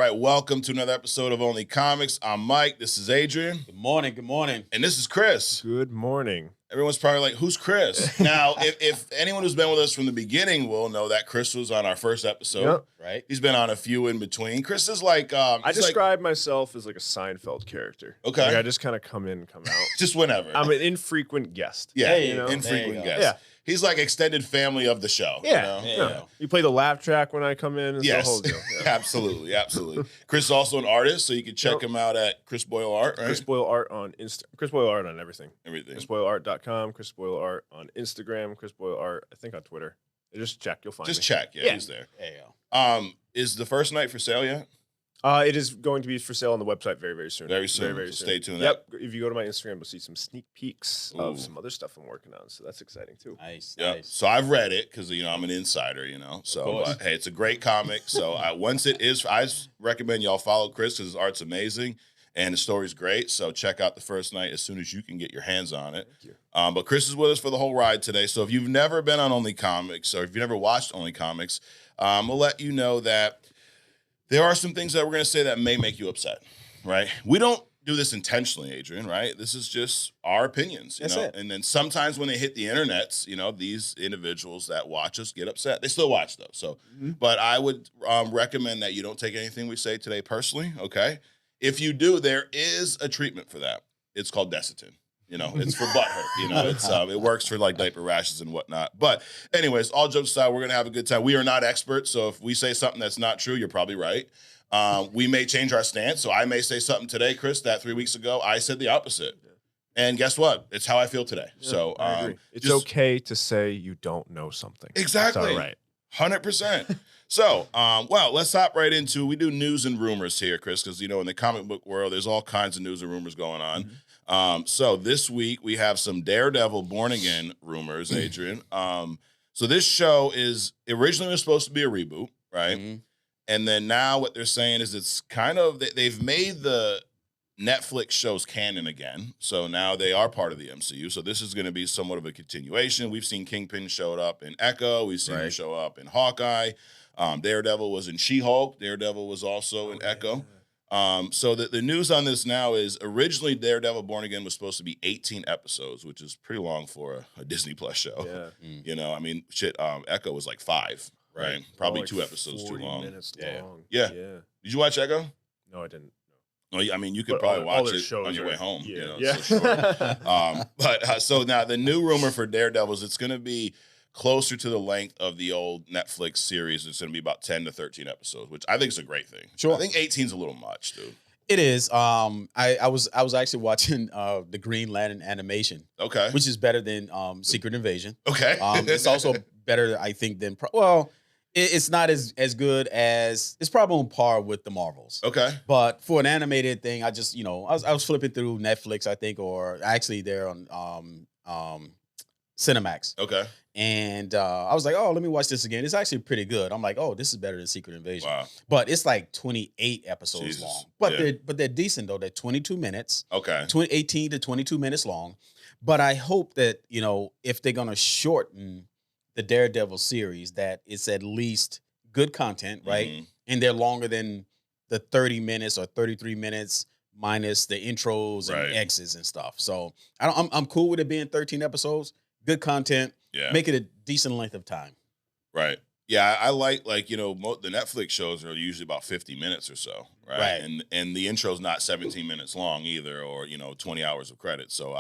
right, welcome to another episode of Only Comics. I'm Mike. This is Adrian. Good morning. Good morning. And this is Chris. Good morning. Everyone's probably like, who's Chris? Now, if anyone who's been with us from the beginning will know that Chris was on our first episode. Yep. Right. He's been on a few in between. Chris is like... I describe myself as like a Seinfeld character. Okay. Like I just kind of come in, come out. Just whenever. I'm an infrequent guest. Yeah, you know? infrequent guest. Yeah. He's like extended family of the show. Yeah. You know? Yeah. You play the laugh track when I come in. It's Yes, the whole deal. Yeah. absolutely, absolutely. Chris is also an artist, so you can check him out at Chris Boyle Art, right? Chris Boyle Art on Chris Boyle Art on everything. Everything. ChrisBoyleArt.com, Chris Boyle Art on Instagram, Chris Boyle Art, I think on Twitter. Just check, you'll find me. Just check, yeah, he's there. Yeah. Is the first night for sale yet? It is going to be for sale on the website very, very soon. Very soon. Very, very So soon. stay tuned. Yep. If you go to my Instagram, you'll see some sneak peeks Ooh. of some other stuff I'm working on. So that's exciting too. Nice. Yeah. Nice. So I've read it because I'm an insider, So course. hey, it's a great comic. So once it is, I recommend y'all follow Chris because his art's amazing and the story's great. So check out the first night as soon as you can get your hands on it. Thank you. But Chris is with us for the whole ride today. So if you've never been on Only Comics or if you've never watched Only Comics, we'll let you know that there are some things that we're going to say that may make you upset, right? We don't do this intentionally, Adrian, right? This is just our opinions, That's know? it. And then sometimes when they hit the internets, these individuals that watch us get upset. They still watch, though. So, But I would recommend that you don't take anything we say today personally, okay? If you do, there is a treatment for that. It's called dissecting. It's for butt hurt. It's it works for like diaper rashes and whatnot. But anyways, all jokes aside, we're gonna have a good time. We are not experts, so if we say something that's not true, you're probably right. We may change our stance. So I may say something today, Chris, that 3 weeks ago I said the opposite. And guess what? It's how I feel today. Yeah, so I agree. It's okay to say you don't know something. Exactly. It's all right. 100%. So, well, let's hop right into, we do news and rumors here, Chris, because, in the comic book world, there's all kinds of news and rumors going on. So this week we have some Daredevil Born Again rumors, Adrian. So this show is originally was supposed to be a reboot, right? Mm-hmm. And then now what they're saying is it's kind of, they've made the Netflix shows canon again. So now they are part of the MCU. So this is going to be somewhat of a continuation. We've seen Kingpin showed up in Echo. We've seen him show up in Hawkeye. Daredevil was in She-Hulk. Daredevil was also in Echo. So the news on this now is originally Daredevil Born Again was supposed to be 18 episodes, which is pretty long for a Disney Plus show. Yeah. Echo was like 5, right? Probably like 2 episodes too 40 long. minutes Yeah. long. Yeah. Yeah. Did you watch Echo? No, I didn't. Oh, yeah, you could But probably all watch their it shows on your are- way home. Yeah. Yeah. So, so now the new rumor for Daredevil is it's going to be closer to the length of the old Netflix series. It's going to be about 10 to 13 episodes, which I think is a great thing. Sure. I think 18 is a little much, dude. It is. I was actually watching the Green Lantern animation, Okay. which is better than Secret Invasion. Okay. It's also better, I think, than it's not as good as it's probably on par with the Marvels. Okay. But for an animated thing, I just I was flipping through Netflix, I think, or actually they're on Cinemax. Okay. And I was like, oh, let me watch this again. It's actually pretty good. I'm like, oh, this is better than Secret Invasion. Wow. But it's like 28 episodes Jesus. long. But Yeah. they're decent though. They're 22 minutes, Okay. 18 to 22 minutes long. But I hope that, if they're gonna shorten the Daredevil series, that it's at least good content, right? Mhm. And they're longer than the 30 minutes or 33 minutes minus the intros and Right. exits and stuff. So I'm cool with it being 13 episodes, good content. Yeah. Make it a decent length of time. Right. Yeah, I like the Netflix shows are usually about 50 minutes or so, right? Right. And the intro's not 17 minutes long either, or 20 hours of credit. So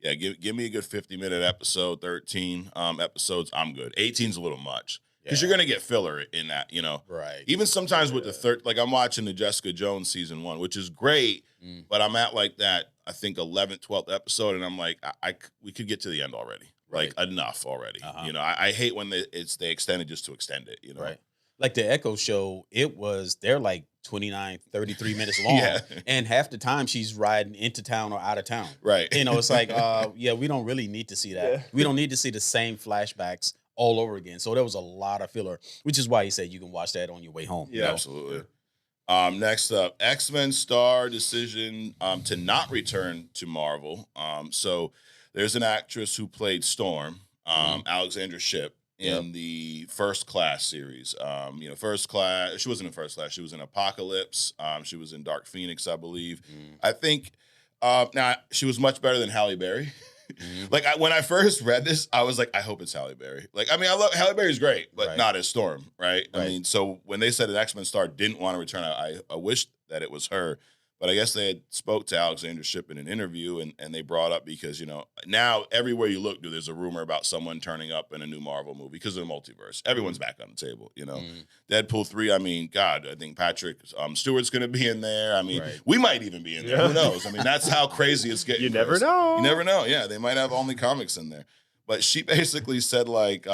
give me a good 50-minute episode, 13 episodes, I'm good. 18's a little much because you're gonna get filler in that, Right. Even sometimes with the third, like I'm watching the Jessica Jones season 1, which is great, but I'm at like that I think 11th, 12th episode, and I'm like we could get to the end already. Like enough already. Uh-huh. I hate when they extend it just to extend it, Right. Like the Echo show, they're like 29, 33 minutes long. Yeah. And half the time she's riding into town or out of town. Right. It's like, we don't really need to see that. Yeah. We don't need to see the same flashbacks all over again. So there was a lot of filler, which is why he said you can watch that on your way home. Yeah. Absolutely. Next up, X-Men star decision to not return to Marvel. So there's an actress who played Storm, Alexandra Shipp, in the First Class series. First Class, she wasn't in First Class. She was in Apocalypse. She was in Dark Phoenix, I believe. I think now she was much better than Halle Berry. Like when I first read this, I was like, I hope it's Halle Berry. Like, I mean, I love Halle Berry's great, but not as Storm, right? I mean, so when they said an X-Men star didn't want to return, I wished that it was her. But I guess they had spoke to Alexander Shipp in an interview, and they brought up because, now everywhere you look, there's a rumor about someone turning up in a new Marvel movie because of the multiverse. Everyone's back on the table, Deadpool 3, I mean, God, I think Patrick Stewart's going to be in there. I mean, we might even be in there. Who knows? I mean, that's how crazy it's getting. You never know. You never know. Yeah, they might have only comics in there. But she basically said, like,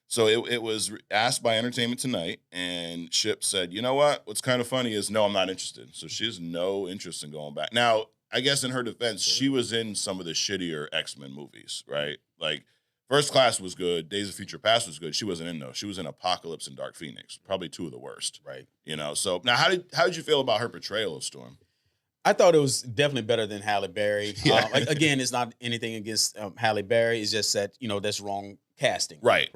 so it was asked by Entertainment Tonight, and Shipp said, you know what? What's kind of funny is, no, I'm not interested. So she has no interest in going back. Now, I guess in her defense, she was in some of the shittier X-Men movies, right? Like, First Class was good. Days of Future Past was good. She wasn't in those. She was in Apocalypse and Dark Phoenix, probably two of the worst. Right. So now how did you feel about her portrayal of Storm? I thought it was definitely better than Halle Berry. Yeah. Again, it's not anything against Halle Berry. It's just that, that's wrong casting. Right.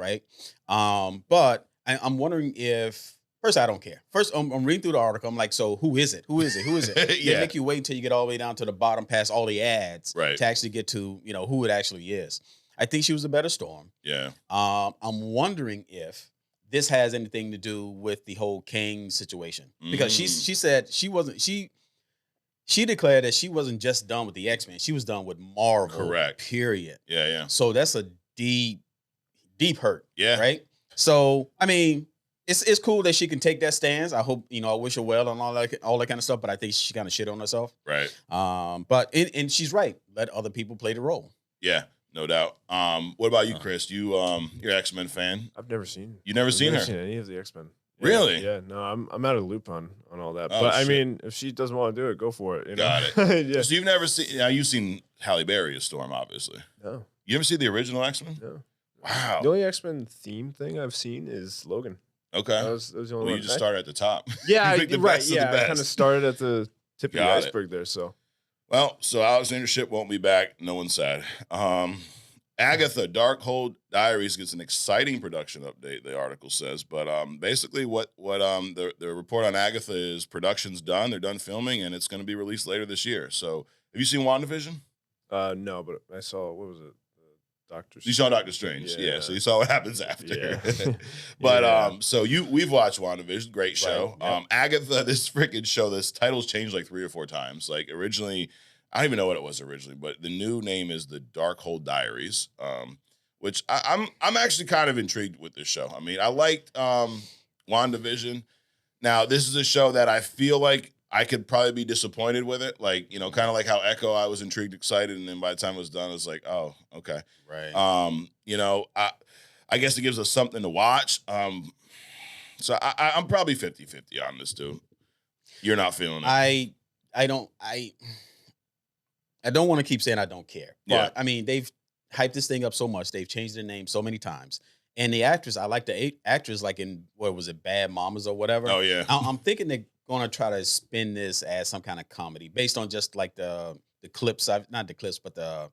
But I'm wondering if, first, I don't care. First, I'm reading through the article. I'm like, so who is it? Who is it? They make you wait until you get all the way down to the bottom past all the ads to actually get to, who it actually is. I think she was a better Storm. Yeah. I'm wondering if this has anything to do with the whole Kang situation. Because she said she declared that she wasn't just done with the X-Men. She was done with Marvel. Correct. Period. Yeah. So that's a deep hurt. Yeah. Right? So, I mean, it's cool that she can take that stance. I hope, I wish her well and all that kind of stuff, but I think she kind of shit on herself. Right. But she's right. Let other people play the role. Yeah, no doubt. What about you, Chris? You're an X-Men fan. I've never seen. You never seen her? Seen any of the X-Men. Yeah, really? Yeah. No, I'm out of the loop on all that. Oh, but shit. I mean, if she doesn't want to do it, go for it. Got it. Yeah. So you've never seen? Now you've seen Halle Berry as Storm, obviously. No. You ever see the original X-Men? No. Wow. The only X-Men theme thing I've seen is Logan. Okay. That was the only one. You just started at the top. Yeah, You picked the best of the I best. kind of started at the tip of the Got it. iceberg there. So. Well, so Alexander Shipp won't be back. No one's sad. Agatha Darkhold Diaries gets an exciting production update, the article says. But basically what the report on Agatha is production's done. They're done filming, and it's going to be released later this year. So have you seen WandaVision? No, but I saw, what was it? Doctor. You saw Doctor Strange. Yeah. So you saw what happens after. Yeah. But so we've watched WandaVision. Great show. Right, yep. Agatha, this freaking show, this title's changed like 3 or 4 times. Like originally, I don't even know what it was originally, but the new name is the Darkhold Diaries, which I'm actually kind of intrigued with this show. I mean, I liked WandaVision. Now, this is a show that I feel like I could probably be disappointed with it. Like, kind of like how Echo, I was intrigued, excited, and then by the time it was done, I was like, oh, okay. Right. I guess it gives us something to watch. So I'm probably 50-50 on this, too. You're not feeling it. I don't want to keep saying I don't care. But, Yeah. I mean, they've hyped this thing up so much. They've changed their name so many times. And the actress, I like the actress like in, what was it, Bad Mamas or whatever. Oh, yeah. I'm thinking they're going to try to spin this as some kind of comedy based on just like the clips, not the clips, but the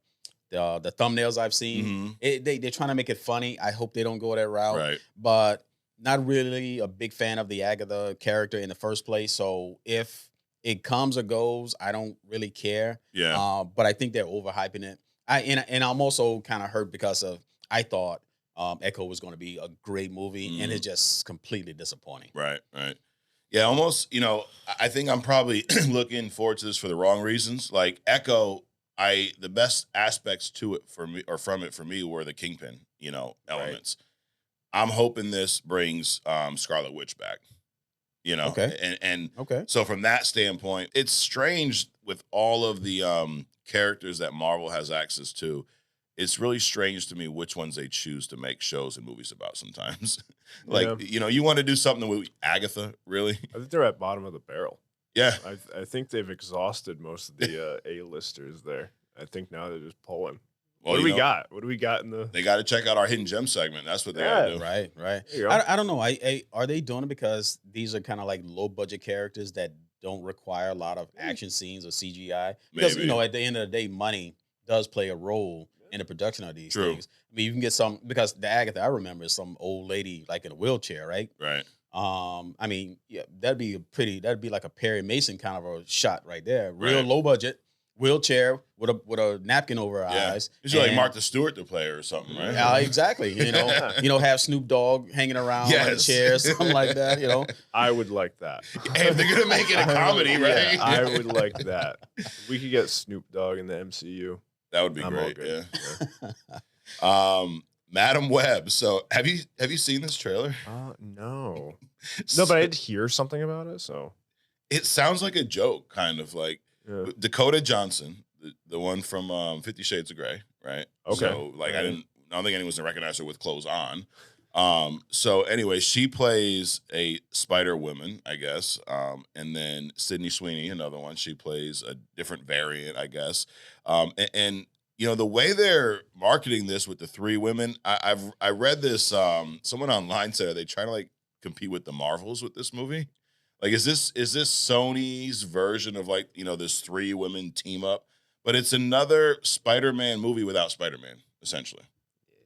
thumbnails I've seen. They're trying to make it funny. I hope they don't go that route. Right. But not really a big fan of the Agatha character in the first place. So if it comes or goes, I don't really care. Yeah. But I think they're overhyping it. And I'm also kind of hurt because I thought Echo was going to be a great movie, and it's just completely disappointing. Right. Yeah, almost, I think I'm probably looking forward to this for the wrong reasons. Like Echo, the best aspects to it for me, or from it for me, were the Kingpin, elements. Right. I'm hoping this brings Scarlet Witch back. Okay. And okay. So from that standpoint, it's strange with all of the characters that Marvel has access to. It's really strange to me which ones they choose to make shows and movies about sometimes. You want to do something with Agatha, really? I think they're at bottom of the barrel. Yeah. I think they've exhausted most of the A-listers there. I think now they're just pulling. Well, what do we got? What do we got in the... They got to check out our Hidden Gem segment. That's what they got to do. Right. I don't know. Are they doing it because these are kind of like low-budget characters that don't require a lot of action scenes or CGI? Because, Maybe. At the end of the day, money does play a role in the production of these things. I mean, you can get some, because the Agatha I remember is some old lady like in a wheelchair, right? Right. I mean, yeah, that'd be like a Perry Mason kind of a shot right there. Real low budget wheelchair with a napkin over her eyes. It's like Martha Stewart to play her or something, right? Yeah, exactly. Have Snoop Dogg hanging around on a chair, something like that. I would like that. Hey, if they're gonna make it a comedy, right? Yeah, I would like that. We could get Snoop Dogg in the MCU. That would be great. Yeah. Madam Web. So have you seen this trailer? No. No, but I did hear something about it. So it sounds like a joke, kind of like Dakota Johnson, the one from 50 Shades of Grey, right? Okay. So like I don't think anyone's gonna recognize her with clothes on. So anyway, she plays a Spider Woman, I guess. And then Sydney Sweeney, another one, she plays a different variant, I guess. And the way they're marketing this with the three women, I read this. Someone online said they trying to like compete with the Marvels with this movie. Like, is this Sony's version of like this three women team up? But it's another Spider-Man movie without Spider-Man, essentially.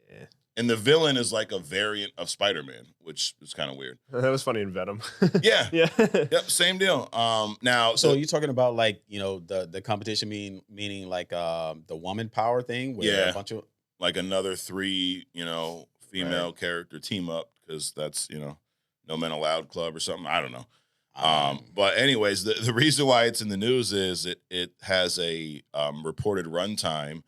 Yeah. And the villain is like a variant of Spider-Man, which is kind of weird. That was funny in Venom. Yeah. Yeah. Yep. Same deal. Now, so you're talking about like the competition meaning like the woman power thing, where a bunch of like another three female character team up, because that's No Men Allowed Club or something. I don't know. But anyways, the reason why it's in the news is it has a reported runtime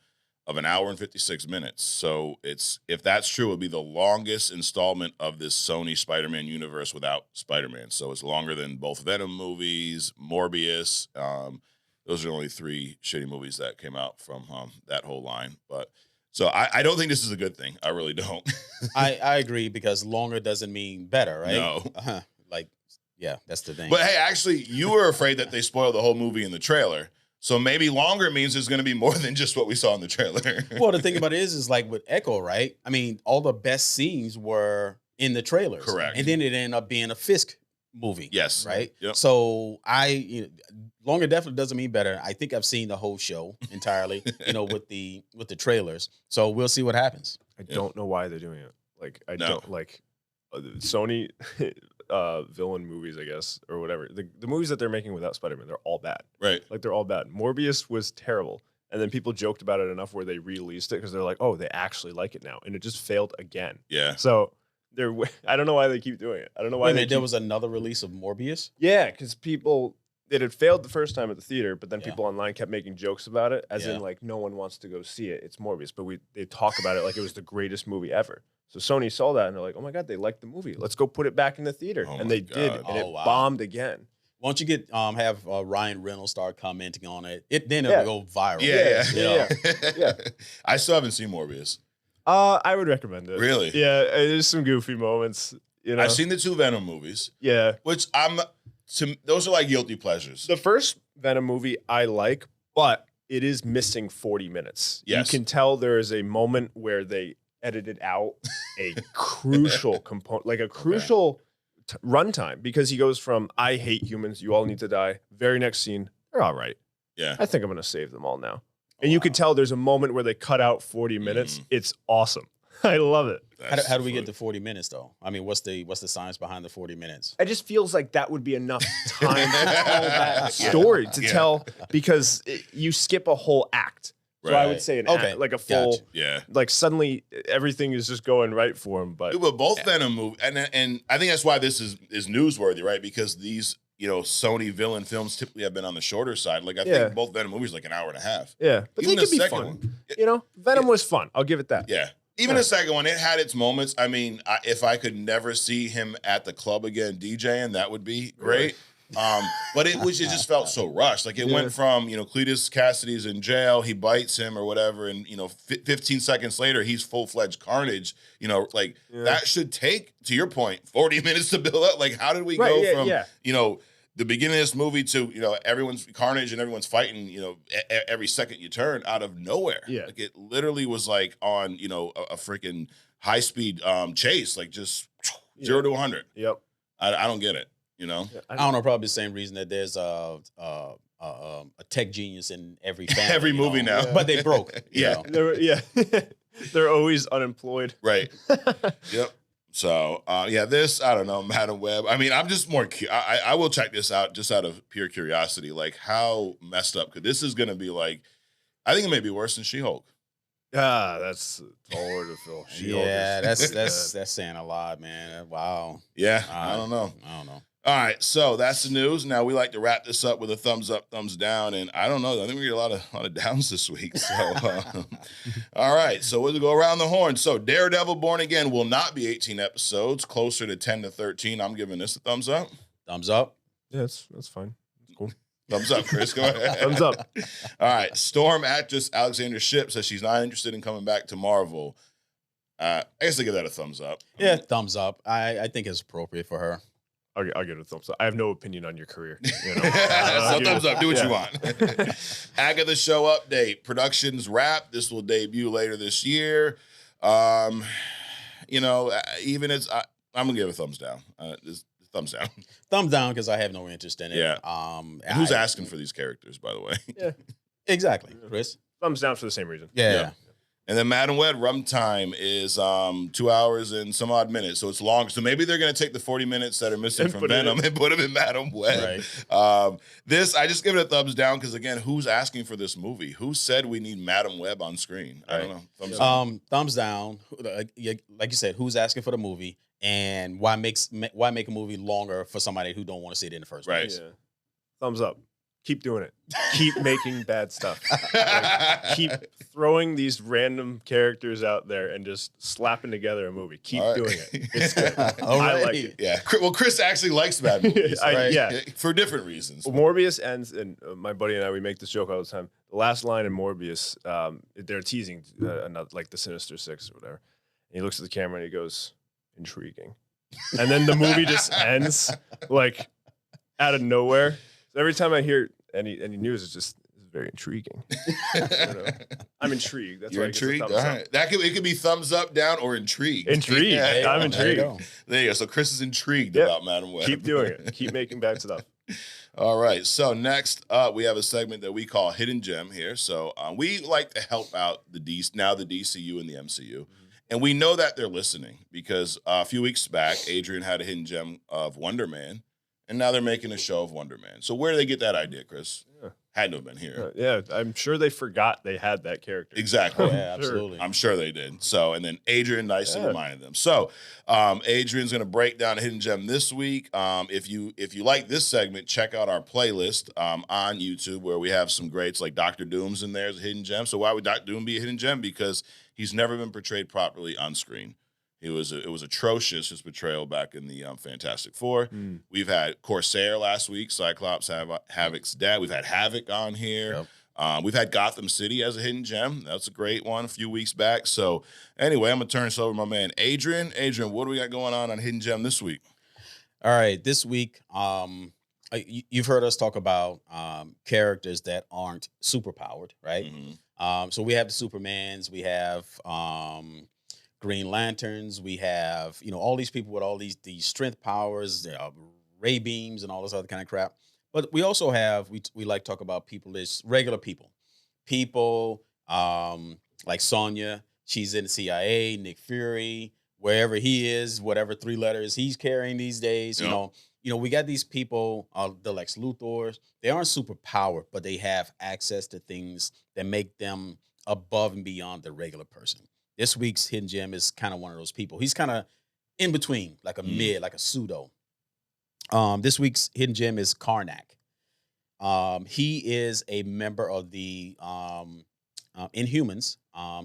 of 1 hour and 56 minutes. So if that's true, it would be the longest installment of this Sony Spider-Man universe without Spider-Man. So it's longer than both Venom movies, Morbius. Those are only 3 shitty movies that came out from that whole line. But so I don't think this is a good thing. I really don't. I agree, because longer doesn't mean better, right? No. Yeah, that's the thing. But hey, actually, you were afraid that they spoiled the whole movie in the trailer. So maybe longer means there's going to be more than just what we saw in the trailer. Well, the thing about it is like with Echo, right? I mean, all the best scenes were in the trailers. Correct. And then it ended up being a Fisk movie. Yes. Right? Yep. So longer definitely doesn't mean better. I think I've seen the whole show entirely, with the trailers. So we'll see what happens. I don't know why they're doing it. Like, don't like Sony villain movies, I guess, or whatever. The movies that they're making without Spider-Man, they're all bad. Right. Like, they're all bad. Morbius was terrible. And then people joked about it enough where they released it because they're like, oh, they actually like it now. And it just failed again. Yeah. So I don't know why they keep doing it. I don't know why there was another release of Morbius? Yeah, because it had failed the first time at the theater, but then people online kept making jokes about it, as in like no one wants to go see it. It's Morbius, but they talk about it like it was the greatest movie ever. So Sony saw that and they're like, "Oh my god, they liked the movie. Let's go put it back in the theater." And they did, and it bombed again. Why don't you have Ryan Reynolds start commenting on it? Then it'll go viral. Yeah. I still haven't seen Morbius. I would recommend it. Really? Yeah, there's some goofy moments. I've seen the 2 Venom movies. Yeah, which those are like guilty pleasures. The first Venom movie I like, but it is missing 40 minutes. Yes. You can tell there is a moment where they edited out a crucial component, like a crucial runtime, because he goes from "I hate humans, you all need to die." Very next scene, they're all right. Yeah, I think I'm gonna save them all now. And you can tell there's a moment where they cut out 40 minutes. It's awesome. I love it. How do we get to 40 minutes though? I mean, what's the science behind the 40 minutes? It just feels like that would be enough time to tell that story to tell, because you skip a whole act. So I would say an act, like a full, like suddenly everything is just going right for him. But both Venom movies, and I think that's why this is newsworthy, right? Because these Sony villain films typically have been on the shorter side. Like I think both Venom movies like 1.5 hours. Yeah, but even they could be fun. Venom was fun. I'll give it that. Yeah. Even the second one, it had its moments. I mean, if I could never see him at the club again DJing, that would be great. But it just felt so rushed. Like it went from, Cletus Cassidy's in jail, he bites him or whatever, and 15 seconds later he's full-fledged Carnage. That should take, to your point, 40 minutes to build up. Like how did we go from the beginning of this movie to everyone's Carnage and everyone's fighting every second you turn out of nowhere? Like it literally was like on a freaking high-speed chase, like just 0 to 100. Yep. I don't get it. I don't know, probably the same reason that there's a tech genius in every family, every movie now, but they broke. Yeah. They're always unemployed. Right. Yep. So, this, I don't know, Madam Web. I mean, I'm just more, I will check this out just out of pure curiosity. Like, how messed up could this is going to be like, I think it may be worse than She-Hulk. That's Thor to Phil. She-Hulk that's saying a lot, man. Wow. Yeah, I don't know. All right, so that's the news. Now we like to wrap this up with a thumbs up, thumbs down, and I don't know. I think we get a lot of downs this week. So, all right, so we'll go around the horn. So, Daredevil: Born Again will not be 18 episodes, closer to 10 to 13. I'm giving this a thumbs up. Thumbs up. Yeah, that's fine. That's cool. Thumbs up, Chris. Go ahead. Thumbs up. All right, Storm actress Alexandra Shipp says she's not interested in coming back to Marvel. I guess I give that a thumbs up. Yeah, thumbs up. I think it's appropriate for her. I'll give it a thumbs up. I have no opinion on your career. So thumbs up. Do what you want. Agatha show update. Production's wrapped. This will debut later this year. I'm gonna give it a thumbs down. Thumbs down. Thumbs down because I have no interest in it. Yeah. And who's asking for these characters, by the way? Yeah. Exactly, Chris. Thumbs down for the same reason. Yeah. And then Madam Web runtime is 2 hours and some odd minutes, so it's long. So maybe they're going to take the 40 minutes that are missing from Venom and put them in Madam Web. Right. This, I just give it a thumbs down because, again, who's asking for this movie? Who said we need Madam Web on screen? I don't know. Thumbs down. Like you said, who's asking for the movie? And why make a movie longer for somebody who don't want to see it in the first place? Yeah. Thumbs up. Keep doing it. Keep making bad stuff. Keep throwing these random characters out there and just slapping together a movie. Keep doing it. It's good. I like it. Yeah. Well, Chris actually likes bad movies. For different reasons. Well, Morbius ends, and my buddy and I, we make this joke all the time. The last line in Morbius, they're teasing like the Sinister Six or whatever. And he looks at the camera and he goes, "Intriguing." And then the movie just ends like out of nowhere. So every time I hear any news, it's very intriguing. I'm intrigued. That's You're why intrigued. All right. It could be thumbs up, down, or intrigued. Intrigued. Yeah, I'm intrigued. There you go. So Chris is intrigued about Madam Web. Keep doing it. Keep making bad stuff. All right. So next up, we have a segment that we call Hidden Gem here. So we like to help out the DCU and the MCU. Mm-hmm. And we know that they're listening because a few weeks back, Adrian had a hidden gem of Wonder Man. And now they're making a show of Wonder Man. So where did they get that idea, Chris? Yeah. Had to have been here. Yeah, I'm sure they forgot they had that character. Exactly. Yeah, absolutely. I'm sure they did. So, and then Adrian nicely reminded them. So, Adrian's going to break down a hidden gem this week. If you like this segment, check out our playlist on YouTube where we have some greats like Dr. Doom's in there as a hidden gem. So why would Dr. Doom be a hidden gem? Because he's never been portrayed properly on screen. It was atrocious, his portrayal back in the Fantastic Four. Mm. We've had Corsair last week, Cyclops, Havoc's dad. We've had Havoc on here. Yep. We've had Gotham City as a hidden gem. That's a great one a few weeks back. So anyway, I'm going to turn this over to my man, Adrian. Adrian, what do we got going on Hidden Gem this week? All right, this week, you've heard us talk about characters that aren't superpowered, right? Mm-hmm. So we have the Supermans. We have... Green Lanterns, we have, all these people with all these strength powers, ray beams and all this other kind of crap. But we also have, we like to talk about people as regular people. People like Sonya, she's in the CIA, Nick Fury, wherever he is, whatever 3 letters he's carrying these days, we got these people, the Lex Luthors, they aren't super powered, but they have access to things that make them above and beyond the regular person. This week's hidden gem is kind of one of those people. He's kind of in between, like a mid, like a pseudo. This week's hidden gem is Karnak. He is a member of the Inhumans.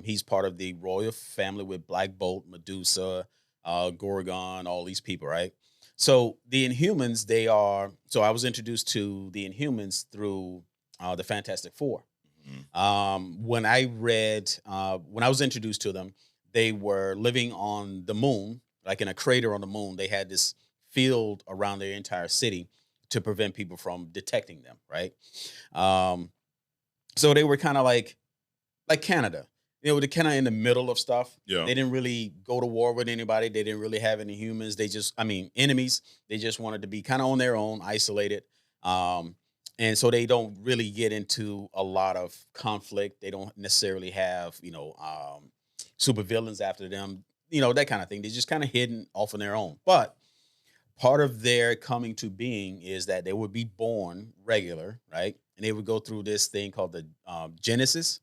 He's part of the royal family with Black Bolt, Medusa, Gorgon, all these people, right? So the Inhumans, so I was introduced to the Inhumans through the Fantastic Four. When I was introduced to them, they were living on the moon, like in a crater on the moon. They had this field around their entire city to prevent people from detecting them, right? So they were kind of like Canada. They're kind of in the middle of stuff. Yeah. They didn't really go to war with anybody. They didn't really have any humans. Enemies. They just wanted to be kind of on their own, isolated. And so they don't really get into a lot of conflict. They don't necessarily have, super villains after them, that kind of thing. They're just kind of hidden off on their own. But part of their coming to being is that they would be born regular, right? And they would go through this thing called the Genesis,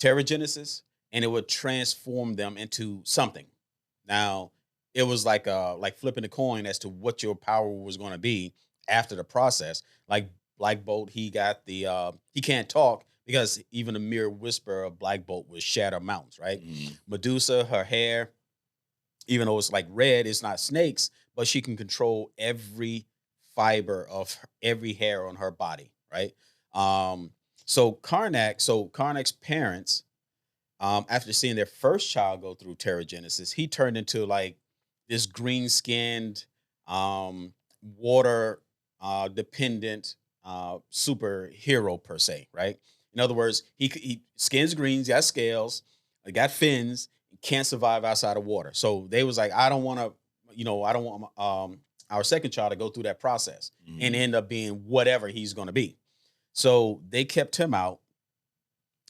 Pterogenesis, and it would transform them into something. Now, it was like flipping a coin as to what your power was going to be after the process. Like Black Bolt, he got he can't talk because even a mere whisper of Black Bolt would shatter mountains, right? Medusa, her hair, even though it's like red, it's not snakes, but she can control every fiber of every hair on her body, right? Karnak's parents, after seeing their first child go through pterogenesis, he turned into like this green-skinned, water dependent superhero per se, right? In other words, he skins green, he's got scales, he got fins, can't survive outside of water. So they was like, I don't want our second child to go through that process and end up being whatever he's going to be. So they kept him out.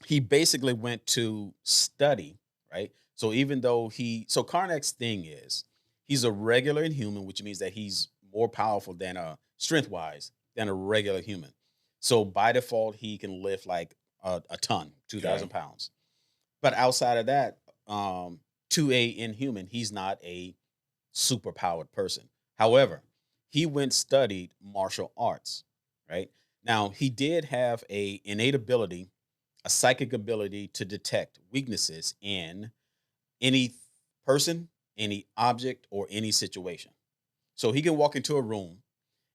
He basically went to study, right? So even though Karnak's thing is he's a regular inhuman, which means that he's more powerful than strength-wise than a regular human. So by default, he can lift like a ton, 2,000 pounds. But outside of that, to a inhuman, he's not a superpowered person. However, he studied martial arts, right? Now, he did have a innate ability, a psychic ability to detect weaknesses in any person, any object, or any situation. So he can walk into a room,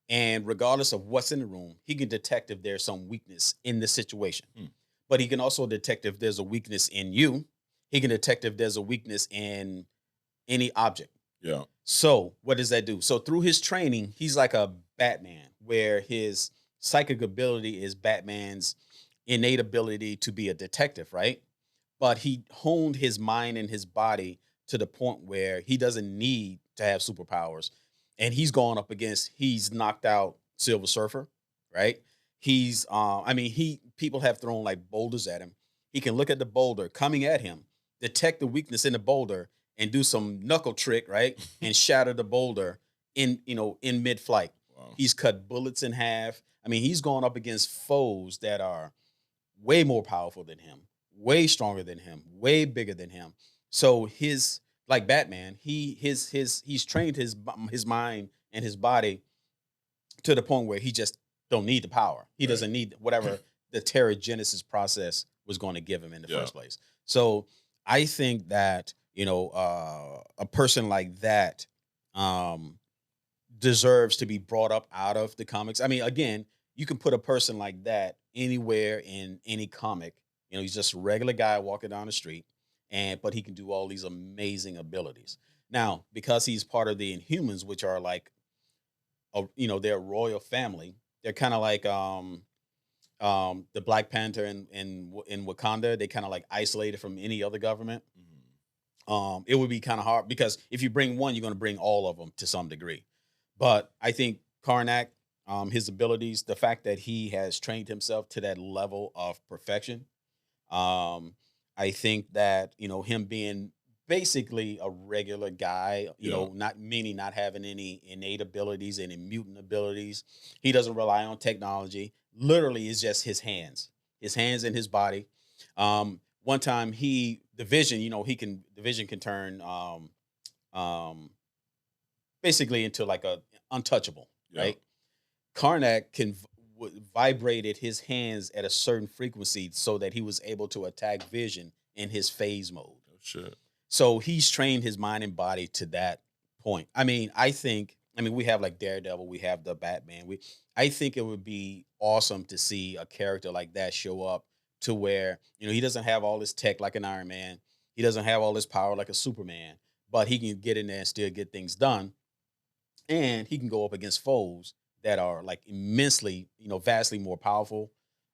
and regardless of what's in the room, he can detect if there's some weakness in the situation. But he can also detect if there's a weakness in you. He can detect if there's a weakness in any object. Yeah. So what does that do? So through his training, he's like a Batman, where his psychic ability is Batman's innate ability to be a detective, right? But he honed his mind and his body to the point where he doesn't need to have superpowers. And he's knocked out Silver Surfer, right? People have thrown like boulders at him. He can look at the boulder coming at him, detect the weakness in the boulder, and do some knuckle trick, right? And shatter the boulder in mid-flight. Wow. He's cut bullets in half. He's gone up against foes that are way more powerful than him, way stronger than him, way bigger than him. So like Batman, he's trained his mind and his body to the point where he just don't need the power. He doesn't need whatever the pterogenesis process was going to give him in the first place. So I think that a person like that deserves to be brought up out of the comics. Again, you can put a person like that anywhere in any comic. He's just a regular guy walking down the street, but he can do all these amazing abilities. Now, because he's part of the Inhumans, which are like, they're a royal family. They're kind of like the Black Panther in Wakanda. They kind of like isolated from any other government. It would be kind of hard because if you bring one, you're going to bring all of them to some degree. But I think Karnak, his abilities, the fact that he has trained himself to that level of perfection, I think that, him being basically a regular guy, not having any innate abilities, any mutant abilities. He doesn't rely on technology. Literally, it's just his hands and his body. One time the Vision can turn basically into like a untouchable, right? Karnak vibrated his hands at a certain frequency so that he was able to attack Vision in his phase mode. Oh, shit. So he's trained his mind and body to that point. I think we have like Daredevil, we have the Batman. I think it would be awesome to see a character like that show up to where, he doesn't have all this tech like an Iron Man. He doesn't have all this power like a Superman, but he can get in there and still get things done. And he can go up against foes that are like immensely, vastly more powerful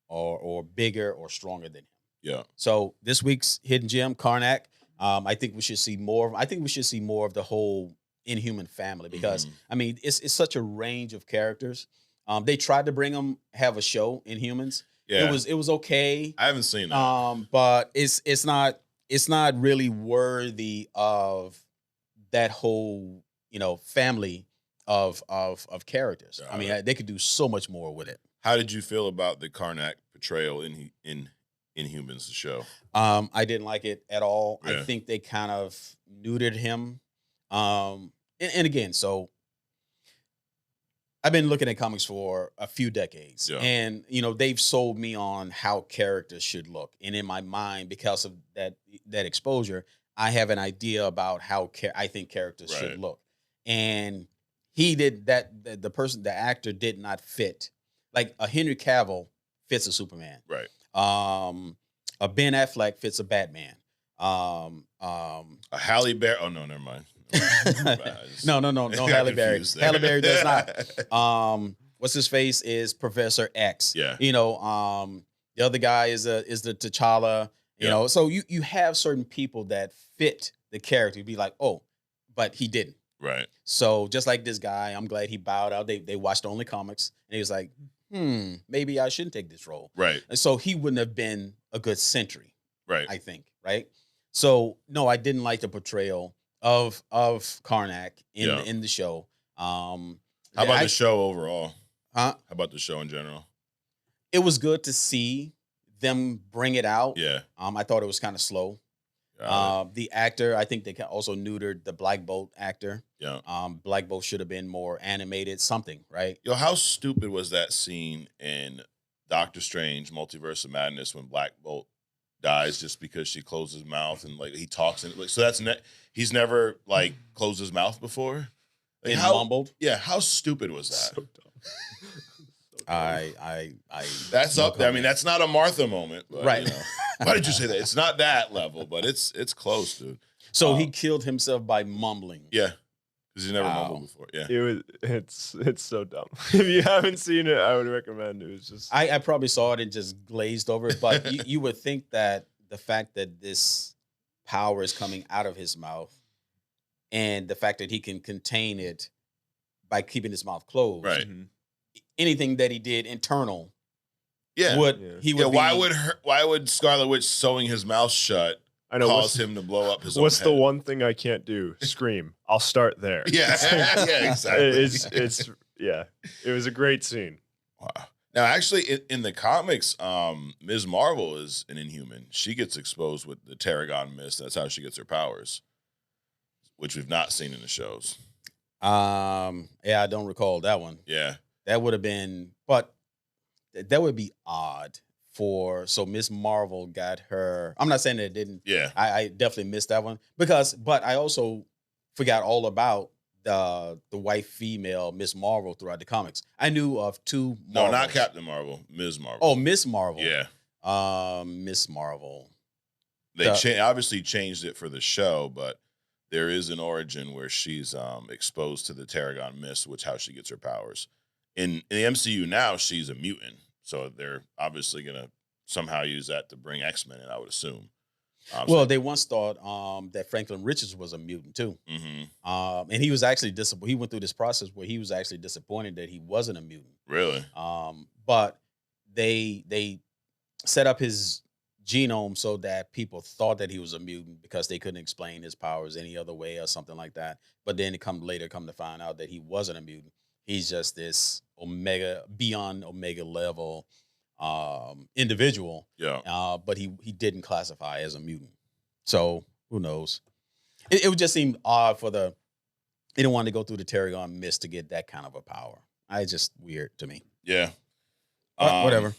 or bigger or stronger than him. Yeah. So this week's hidden gem, Karnak. I think we should see more. I think we should see more of the whole Inhuman family because it's such a range of characters. They tried to bring him have a show in Humans. Yeah. It was okay. I haven't seen that. But it's not really worthy of that whole, family of characters. I mean, they could do so much more with it. How did you feel about the Karnak portrayal in Inhumans, the show? I didn't like it at all. Yeah. I think they kind of neutered him. And again, so I've been looking at comics for a few decades, and they've sold me on how characters should look. And in my mind, because of that exposure, I have an idea about how I think characters should look. And he did that. The actor did not fit. Like a Henry Cavill fits a Superman, right? A Ben Affleck fits a Batman. A Halle Berry. Oh no, never mind. No, Halle Berry. Halle Berry does not. What's his face is Professor X. Yeah. The other guy is the T'Challa. You know, so you have certain people that fit the character. You'd be like, oh, but he didn't. Right. So just like this guy, I'm glad he bowed out. They watched only comics, and he was like, maybe I shouldn't take this role. Right. And so he wouldn't have been a good Sentry. Right. I think. Right. So no, I didn't like the portrayal of Karnak in the show. How about the show overall? Huh? How about the show in general? It was good to see them bring it out. Yeah. I thought it was kind of slow. The actor, I think they also neutered the Black Bolt actor. Yeah. Black Bolt should have been more animated, something, right? Yo, how stupid was that scene in Doctor Strange Multiverse of Madness when Black Bolt dies just because she closed his mouth and like he talks in it? Like, so that's he's never like closed his mouth before. Like, and mumbled. Yeah, how stupid was that? So dumb. I that's up there. I mean, that's not a Martha moment, but, right? Why did you say that? It's not that level, but it's close, dude. So he killed himself by mumbling. Yeah, because he's never mumbled before. Yeah, it's so dumb. If you haven't seen it, I would recommend it. It's just I probably saw it and just glazed over it, but you would think that the fact that this power is coming out of his mouth and the fact that he can contain it by keeping his mouth closed, right? Anything that he did internal, he would. Why would Scarlet Witch sewing his mouth shut cause him to blow up his own What's head? the one thing I can't do? Scream. I'll start there. Yeah, yeah, exactly. It was a great scene. Wow. Now, actually, in the comics, Ms. Marvel is an Inhuman. She gets exposed with the Tarragon Mist. That's how she gets her powers, which we've not seen in the shows. I don't recall that one. Yeah. That would have been, but that would be odd so Miss Marvel got her. I'm not saying that it didn't. Yeah. I definitely missed that one but I also forgot all about the white female Miss Marvel throughout the comics. I knew of two Marvels. No, not Captain Marvel, Ms. Marvel. Oh, Miss Marvel. Yeah. Miss Marvel. They obviously changed it for the show, but there is an origin where she's exposed to the Tarragon Mist, which is how she gets her powers. In the MCU now, she's a mutant, so they're obviously gonna somehow use that to bring X-Men in, I would assume. They once thought that Franklin Richards was a mutant too, and he was actually he went through this process where he was actually disappointed that he wasn't a mutant. Really? But they set up his genome so that people thought that he was a mutant because they couldn't explain his powers any other way or something like that. But then come to find out that he wasn't a mutant. He's just this beyond Omega level individual. Yeah. But he didn't classify as a mutant. So who knows? It would just seem odd they didn't want to go through the Tarragon Mist to get that kind of a power. It's just weird to me. Yeah. Whatever.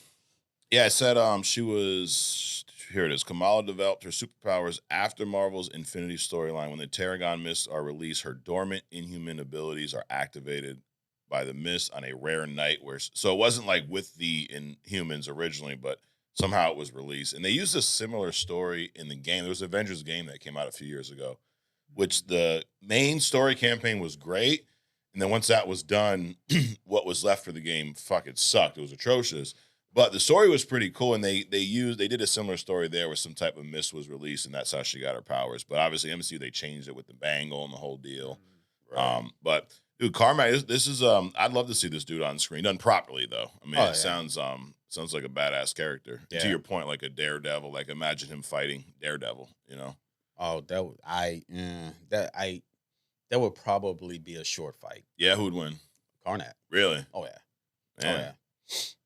Yeah, it said she was, here it is, Kamala developed her superpowers after Marvel's Infinity storyline. When the Tarragon Mists are released, her dormant Inhuman abilities are activated by the mist on a rare night so it wasn't like with the Inhumans originally, but somehow it was released. And they used a similar story in the game. There was an Avengers game that came out a few years ago, which the main story campaign was great. And then once that was done, what was left for the game fucking sucked. It was atrocious. But the story was pretty cool, and they did a similar story there where some type of mist was released, and that's how she got her powers. But obviously, MCU, they changed it with the bangle and the whole deal. Right. But dude, Carmack, this is I'd love to see this dude on screen done properly though. I mean, it sounds like a badass character. Yeah. To your point, like a daredevil. Like imagine him fighting Daredevil. You know? Oh, that would probably be a short fight. Yeah, who'd win? Karnak. Really? Oh yeah. Man. Oh yeah.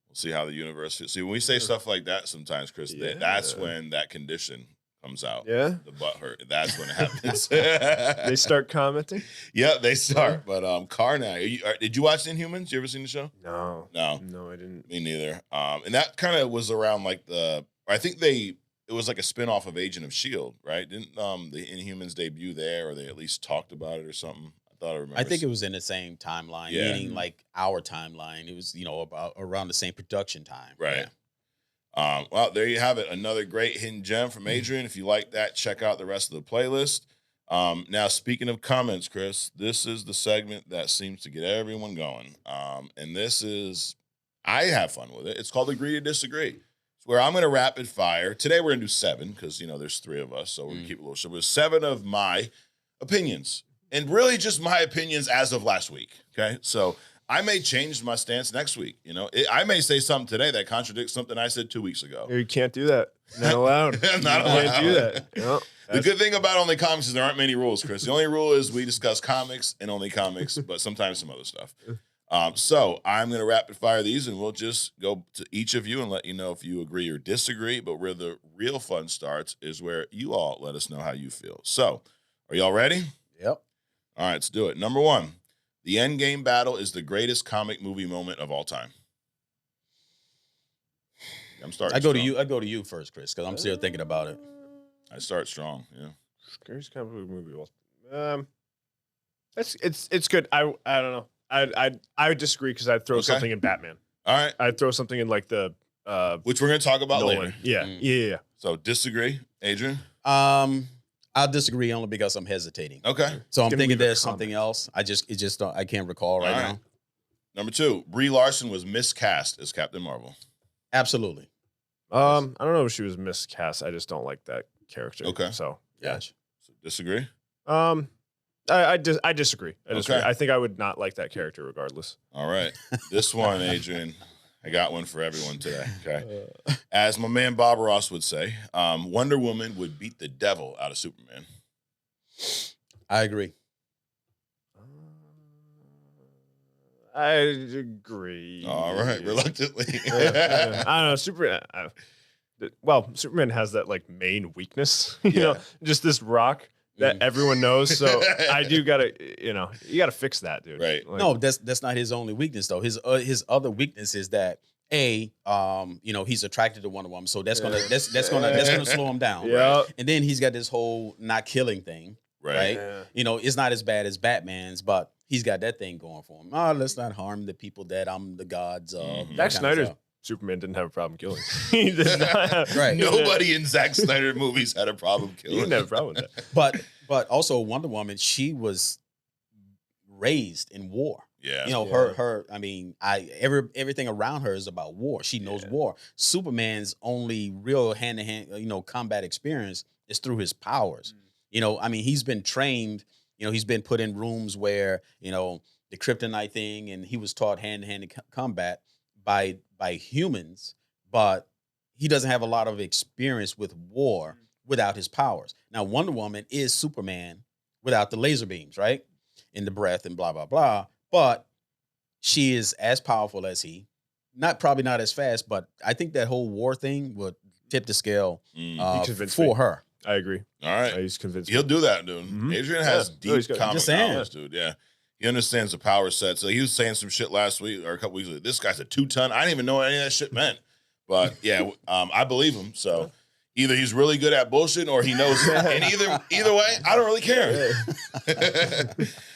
We'll see how the universe. See, when we say stuff like that, sometimes, Chris, that's when that condition comes out. Yeah, the butt hurt. That's when it happens. They start commenting. Yeah, they start. But Karnak, did you watch Inhumans? You ever seen the show? No, I didn't. Me neither. And that kind of was around like it was like a spinoff of Agent of S.H.I.E.L.D., right? Didn't the Inhumans debut there, or they at least talked about it or something? I think it was in the same timeline, meaning like our timeline. It was, about around the same production time. Right. Yeah. Well, there you have it. Another great hidden gem from Adrian. If you like that, check out the rest of the playlist. Now, speaking of comments, Chris, this is the segment that seems to get everyone going. And this is, I have fun with it. It's called Agree to Disagree. It's where I'm going to rapid fire. Today, we're going to do 7 because, there's 3 of us. So we're going to keep it a little short. There's 7 of my opinions. And really just my opinions as of last week, okay? So I may change my stance next week, I may say something today that contradicts something I said 2 weeks ago. You can't do that. Not allowed. Not allowed. You can't do that. No, the good thing about Only Comics is there aren't many rules, Chris. The only rule is we discuss comics and only comics, but sometimes some other stuff. So I'm going to rapid fire these, and we'll just go to each of you and let you know if you agree or disagree. But where the real fun starts is where you all let us know how you feel. So are y'all ready? Yep. All right, let's do it. Number 1, the Endgame battle is the greatest comic movie moment of all time. I'm starting. I go to you first, Chris, because I'm still thinking about it. I start strong. Yeah. Greatest comic movie. It's good. I don't know. I would disagree because I'd throw something in Batman. All right. I'd throw something in like the which we're going to talk about Nolan. later. Yeah. So disagree, Adrian. I'll disagree only because I'm hesitating. Okay. So I'm thinking there's something else. I can't recall right now. Number 2, Brie Larson was miscast as Captain Marvel. Absolutely. I don't know if she was miscast. I just don't like that character. Okay. So Gotcha. So disagree. I disagree. Okay. I think I would not like that character regardless. All right. This one, Adrian. I got one for everyone today. Okay. As my man Bob Ross would say, Wonder Woman would beat the devil out of Superman. I agree. I agree. All right. Reluctantly. I don't know. Superman. Superman has that like main weakness, just this rock that everyone knows. So I do gotta, you gotta fix that, dude. Right. Like, no, that's not his only weakness though. His other weakness is that he's attracted to Wonder Woman, so that's gonna slow him down. Yeah. Right? And then he's got this whole not killing thing. Right. Yeah. It's not as bad as Batman's, but he's got that thing going for him. Oh, let's not harm the people that I'm the gods of. Zack Snyder's Superman didn't have a problem killing. He did not. Right. Nobody in Zack Snyder movies had a problem killing. He didn't have a problem with that. But also Wonder Woman, she was raised in war. Yeah. Her I mean, everything around her is about war. She knows war. Superman's only real hand-to-hand, combat experience is through his powers. I mean, he's been trained, he's been put in rooms where, the kryptonite thing, and he was taught hand-to-hand combat by humans, but he doesn't have a lot of experience with war without his powers. Now, Wonder Woman is Superman without the laser beams, right? In the breath and blah, blah, blah. But she is as powerful as he. Probably not as fast, but I think that whole war thing would tip the scale for her. I agree. All right. He's convinced. He'll do that, dude. Mm-hmm. Adrian has deep comic knowledge, dude. Yeah. He understands the power set. So he was saying some shit last week or a couple weeks ago. This guy's a 2-ton. I didn't even know what any of that shit meant. But yeah, I believe him. So either he's really good at bullshit or he knows it. And either way, I don't really care.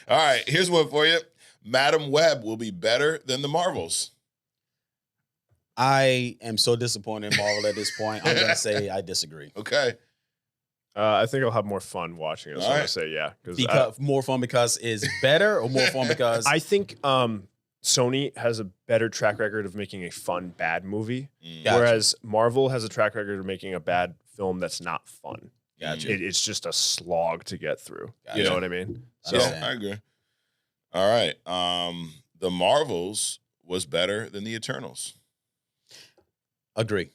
All right, here's one for you. Madam Web will be better than the Marvels. I am so disappointed in Marvel at this point. I'm gonna say I disagree. Okay. I think I'll have more fun watching it. So I'm gonna say because more fun because it's better, or more fun because I think Sony has a better track record of making a fun bad movie, whereas Marvel has a track record of making a bad film that's not fun. Gotcha. It's just a slog to get through. Gotcha. You know what I mean? So I agree. All right. The Marvels was better than the Eternals. Agree.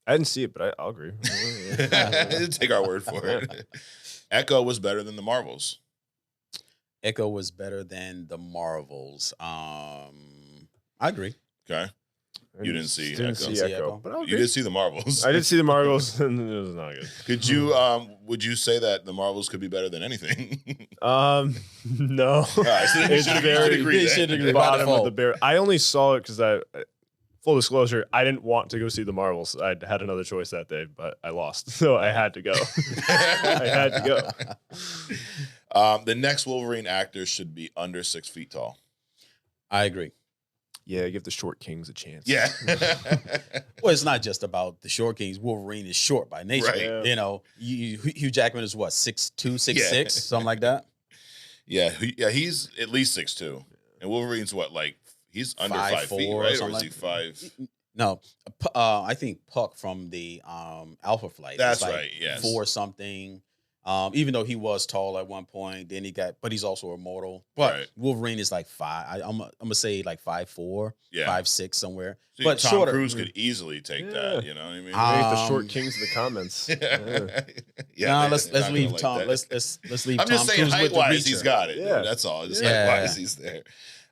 I didn't see it, but I'll agree. Take our word for it. Echo was better than the Marvels. Echo was better than the Marvels. I agree. Okay. You didn't see Echo. But you did see the Marvels. I did see the Marvels, and it was not good. Could you? Would you say that the Marvels could be better than anything? No. Right, so It's very bottom of the bear. I only saw it because full disclosure, I didn't want to go see the Marvels. I had another choice that day, but I lost, so I had to go. I had to go. The next Wolverine actor should be under 6 feet tall. I agree. Yeah, give the short kings a chance. Yeah. Well, it's not just about the short kings. Wolverine is short by nature. Right. Yeah. You know, Hugh Jackman is what, 6'2", 6'6", something like that? Yeah, he's at least 6'2". And Wolverine's what, like, he's under 5 feet, right? Or is he 5? No, I think Puck from the Alpha Flight. That's like right, yes. 4 something. Even though he was tall at one point, then but he's also immortal. But right. Wolverine is like 5. I'm gonna say like 5'4", 5'6", somewhere. So but Tom shorter. Cruise could easily take that. You know what I mean? Make the short kings in the comments. No, let's leave like Tom. Let's leave. I'm just Tom saying, Cruise height wise, he's got it. Yeah, that's all. Just height wise, he's there.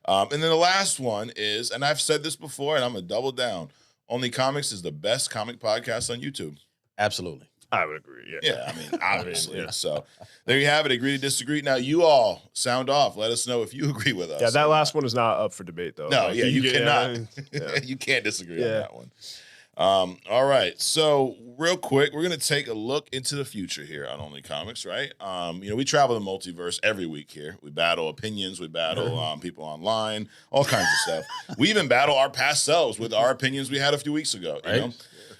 And then the last one is, and I've said this before, and I'm gonna double down. Only Comics is the best comic podcast on YouTube. Absolutely. I would agree. Yeah, I mean, obviously. So there you have it. Agree to disagree. Now, you all sound off. Let us know if you agree with us. Yeah, that last one is not up for debate, though. No, you cannot. You can't disagree on that one. All right. So real quick, we're going to take a look into the future here on Only Comics, right? We travel the multiverse every week here. We battle opinions. We battle people online, all kinds of stuff. We even battle our past selves with our opinions we had a few weeks ago, you know?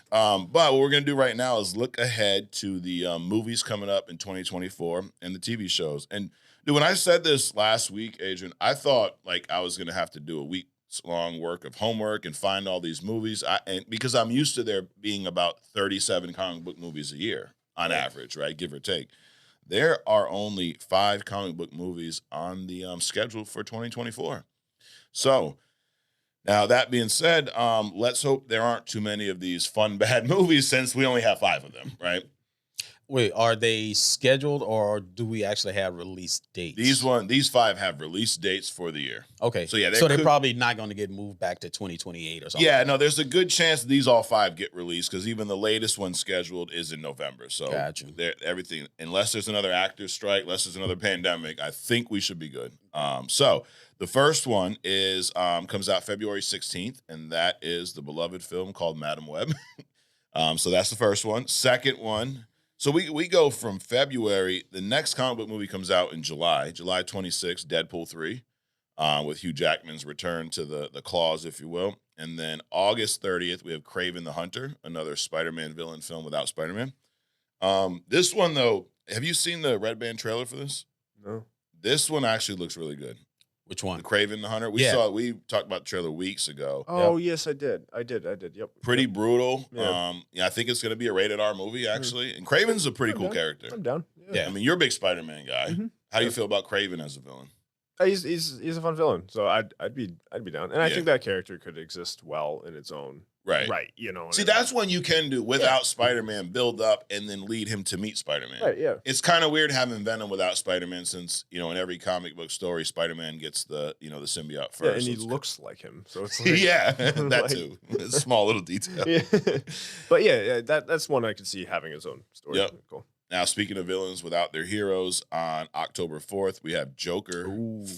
But what we're going to do right now is look ahead to the movies coming up in 2024 and the TV shows. And dude, when I said this last week, Adrian, I thought like I was going to have to do a week-long work of homework and find all these movies. Because I'm used to there being about 37 comic book movies a year on average, right? Give or take. There are only 5 comic book movies on the schedule for 2024. So now, that being said, let's hope there aren't too many of these fun, bad movies since we only have 5 of them, right? Wait, are they scheduled or do we actually have release dates? These 5 have release dates for the year. Okay. So, yeah. They're probably not going to get moved back to 2028 or something. Yeah, no, there's a good chance these all 5 get released because even the latest one scheduled is in November. So, everything, unless there's another actor strike, unless there's another pandemic, I think we should be good. The first one is comes out February 16th, and that is the beloved film called Madam Web. So that's the first one. Second one, so we go from February. The next comic book movie comes out in July 26th, Deadpool 3, with Hugh Jackman's return to the claws, if you will. And then August 30th, we have Kraven the Hunter, another Spider-Man villain film without Spider-Man. This one, though, have you seen the Red Band trailer for this? No. This one actually looks really good. Which one? The Kraven the Hunter. We talked about the trailer weeks ago. Oh, yes, I did. Yep. Pretty brutal. Yeah. I think it's going to be a rated R movie, actually. And Kraven's a pretty cool character. I'm down. Yeah. I mean, you're a big Spider-Man guy. Mm-hmm. How do you feel about Kraven as a villain? He's a fun villain, so I'd be down. And I think that character could exist well in its own right. You know. See, that's one you can do without Spider-Man, build up and then lead him to meet Spider-Man. Right. Yeah. It's kind of weird having Venom without Spider-Man, since in every comic book story, Spider-Man gets the symbiote first. Yeah, and he looks like him, so it's like, that too. It's a small little detail. Yeah. But that's one I could see having its own story. Yep. Cool. Now, speaking of villains without their heroes, on October 4th, we have Joker,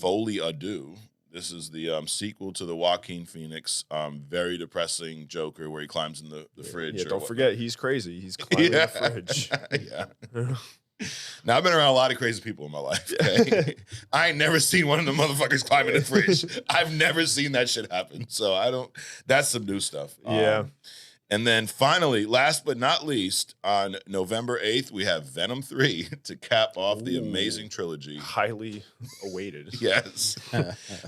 Folie à Deux. This is the sequel to the Joaquin Phoenix, very depressing Joker where he climbs in the fridge. Yeah, don't forget, he's crazy. He's climbing the fridge. Yeah. Now, I've been around a lot of crazy people in my life. Okay? I ain't never seen one of the motherfuckers climbing the fridge. I've never seen that shit happen. So that's some new stuff. Yeah. And then finally, last but not least, on November 8th, we have Venom 3 to cap off the amazing trilogy. Highly awaited. Yes.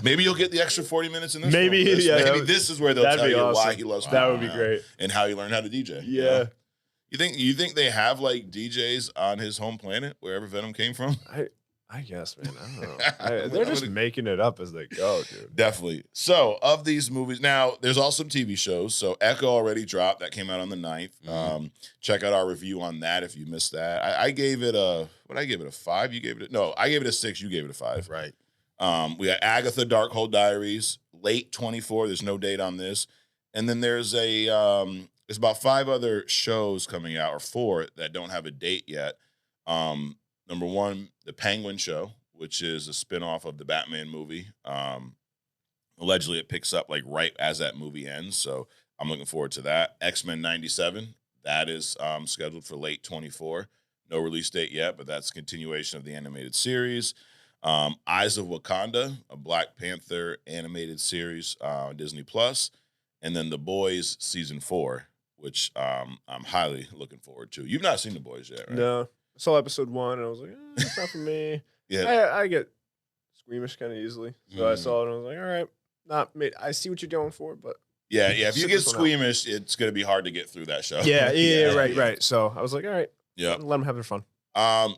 Maybe you'll get the extra 40 minutes in this. Maybe this is where they'll tell you why he loves That would be great. And how he learned how to DJ. Yeah. You think they have like DJs on his home planet, wherever Venom came from? I guess, man. I don't know. They're just making it up as they go, dude. Definitely. So, of these movies, now there's also some TV shows. So, Echo already dropped. That came out on the 9th. Check out our review on that if you missed that. I gave it a, I give it a 5? You gave it I gave it a 6. You gave it a 5. Right. We got Agatha Darkhold Diaries, late 24. There's no date on this. And then there's there's about 5 other shows coming out, or 4 that don't have a date yet. Number 1, The Penguin Show, which is a spinoff of the Batman movie. Allegedly, it picks up like right as that movie ends. So I'm looking forward to that. X-Men 97, that is scheduled for late 24. No release date yet, but that's a continuation of the animated series. Eyes of Wakanda, a Black Panther animated series on Disney Plus. And then The Boys Season 4, which I'm highly looking forward to. You've not seen The Boys yet, right? No. I saw episode 1 and I was like, it's not for me. Yeah. I get squeamish kind of easily. So I saw it and I was like, all right, not me. I see what you're going for, but yeah. If you get squeamish, it's going to be hard to get through that show. Yeah, right. So I was like, all right, let them have their fun.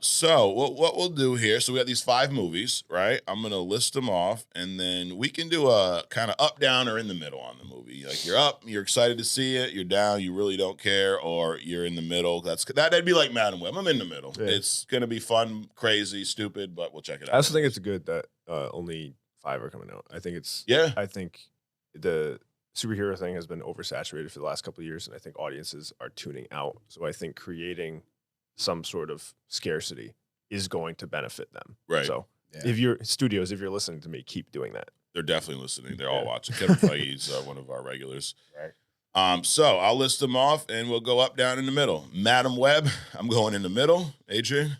So what we'll do here, so we got these 5 movies, right? I'm going to list them off, and then we can do a kind of up, down, or in the middle on the movie. Like, you're up, you're excited to see it, you're down, you really don't care, or you're in the middle. That'd be like Madam Web. I'm in the middle. Yeah. It's going to be fun, crazy, stupid, but we'll check it out. I also think it's good that only 5 are coming out. I think I think the superhero thing has been oversaturated for the last couple of years, and I think audiences are tuning out. So I think creating some sort of scarcity is going to benefit them. Right. So if you're listening to me, keep doing that. They're definitely listening. They're all watching. Kevin Feige's one of our regulars. Right. So I'll list them off, and we'll go up, down, in the middle. Madam Web, I'm going in the middle. Adrian?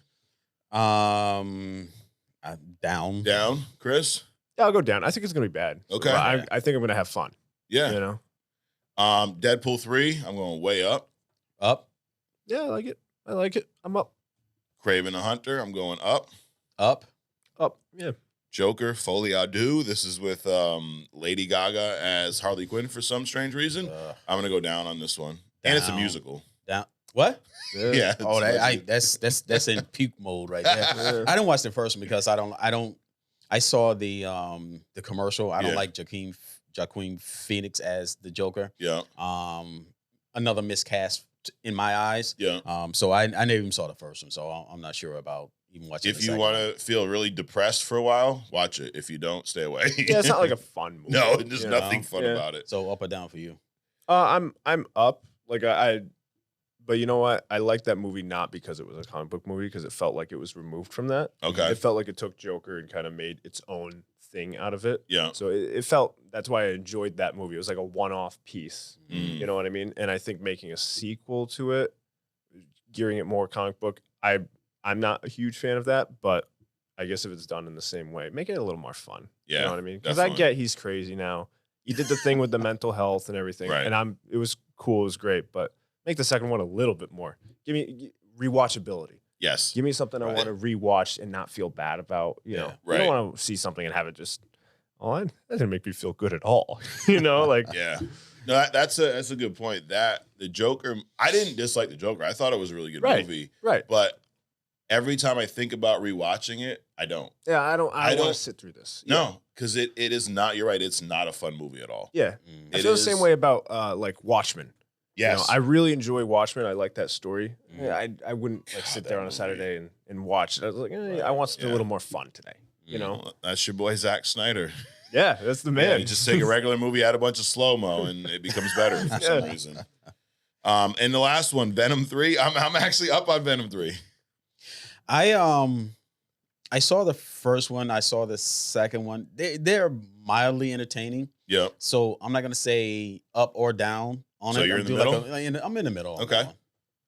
Down. Down. Chris? Yeah, I'll go down. I think it's going to be bad. Okay. So I think I'm going to have fun. Yeah. You know? Deadpool 3, I'm going way up. Up. Yeah, I like it. I'm up. Kraven the Hunter, I'm going up. Up. Yeah. Joker, Folie à Deux. This is with Lady Gaga as Harley Quinn for some strange reason. I'm gonna go down on this one, and it's a musical. Down. What? Yeah. Oh, that's in puke mode right there. I didn't watch the first one because I saw the commercial. I don't like Joaquin Phoenix as the Joker. Yeah. Another miscast in my eyes. Yeah. So I never even saw the first one, so I'm not sure about even watching. If you want to feel really depressed for a while, watch it. If you don't, stay away. Yeah, it's not like a fun movie. No, there's nothing fun about it. So up or down for you? I'm up. Like but you know what? I like that movie not because it was a comic book movie, because it felt like it was removed from that. Okay. It felt like it took Joker and kind of made its own thing out of it. Yeah. So it felt, that's why I enjoyed that movie. It was like a one-off piece. You know what I mean? And I think making a sequel to it, gearing it more comic book, I'm not a huge fan of that, but I guess if it's done in the same way, make it a little more fun. Yeah. You know what I mean? Because I get he's crazy now. He did the thing with the mental health and everything. Right. And it was cool, it was great, but make the second one a little bit more. Give me rewatchability. Yes. Give me something I want to rewatch and not feel bad about. You know, right. I don't want to see something and have it just, that didn't make me feel good at all. You know, like yeah. No, that's a good point. That the Joker, I didn't dislike the Joker. I thought it was a really good movie. Right. But every time I think about rewatching it, I don't. Yeah, I don't want to sit through this. No, because it is not. You're right. It's not a fun movie at all. Yeah, I feel the same way about like Watchmen. Yes, you know, I really enjoy Watchmen. I like that story. Yeah, I wouldn't sit there on a Saturday and watch it. I was like, I want something a little more fun today. You know, that's your boy Zack Snyder. Yeah, that's the man. Yeah, you just take a regular movie, add a bunch of slow-mo, and it becomes better for some reason. And the last one, Venom 3. I'm actually up on Venom 3. I saw the first one. I saw the second one. They're mildly entertaining. Yeah. So I'm not gonna say up or down on it. So you're in the middle? I'm in the middle. Okay.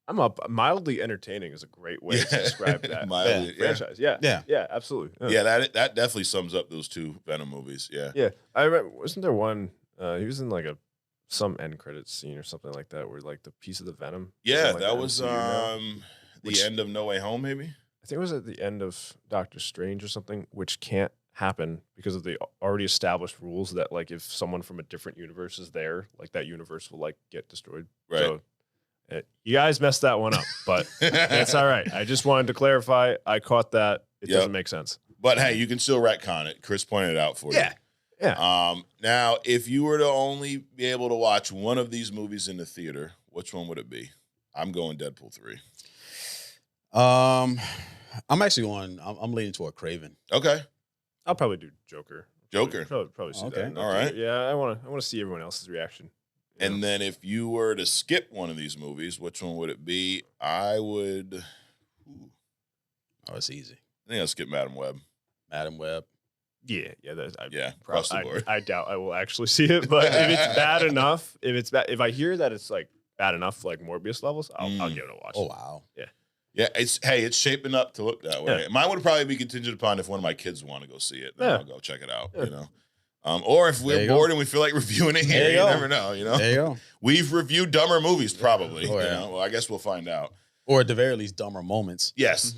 I'm up. Mildly entertaining is a great way to describe that franchise. Yeah, absolutely. Yeah, that definitely sums up those 2 Venom movies. Yeah. Yeah. I remember, wasn't there one, he was in like some end credits scene or something like that where like the piece of the Venom. Yeah, like that was the end of No Way Home, maybe? I think it was at the end of Doctor Strange or something, which can't happen because of the already established rules that like if someone from a different universe is there, like that universe will like get destroyed. Right. So You guys messed that one up, but that's all right. I just wanted to clarify. I caught that. It doesn't make sense. But hey, you can still retcon it. Chris pointed it out for you. Yeah. Now, if you were to only be able to watch one of these movies in the theater, which one would it be? I'm going Deadpool 3. I'm actually going. I'm leaning toward Craven. Okay. I'll probably do Joker. Probably see that. All right. Yeah, I want to see everyone else's reaction. And then if you were to skip one of these movies, which one would it be? I would. Oh, it's easy. I think I'll skip Madam Web. Madam Web. Yeah. Across the board. I doubt I will actually see it, but if it's bad enough, if I hear that it's like bad enough, like Morbius levels, I'll give it a watch. Oh wow. Yeah. Yeah, it's shaping up to look that way. Yeah. Mine would probably be contingent upon if one of my kids want to go see it. Then I'll go check it out. You know, or if we're bored and we feel like reviewing it here, you never know. You know, there you go. We've reviewed dumber movies, probably. Oh, yeah. You know? Well, I guess we'll find out. Or at the very least, dumber moments. Yes.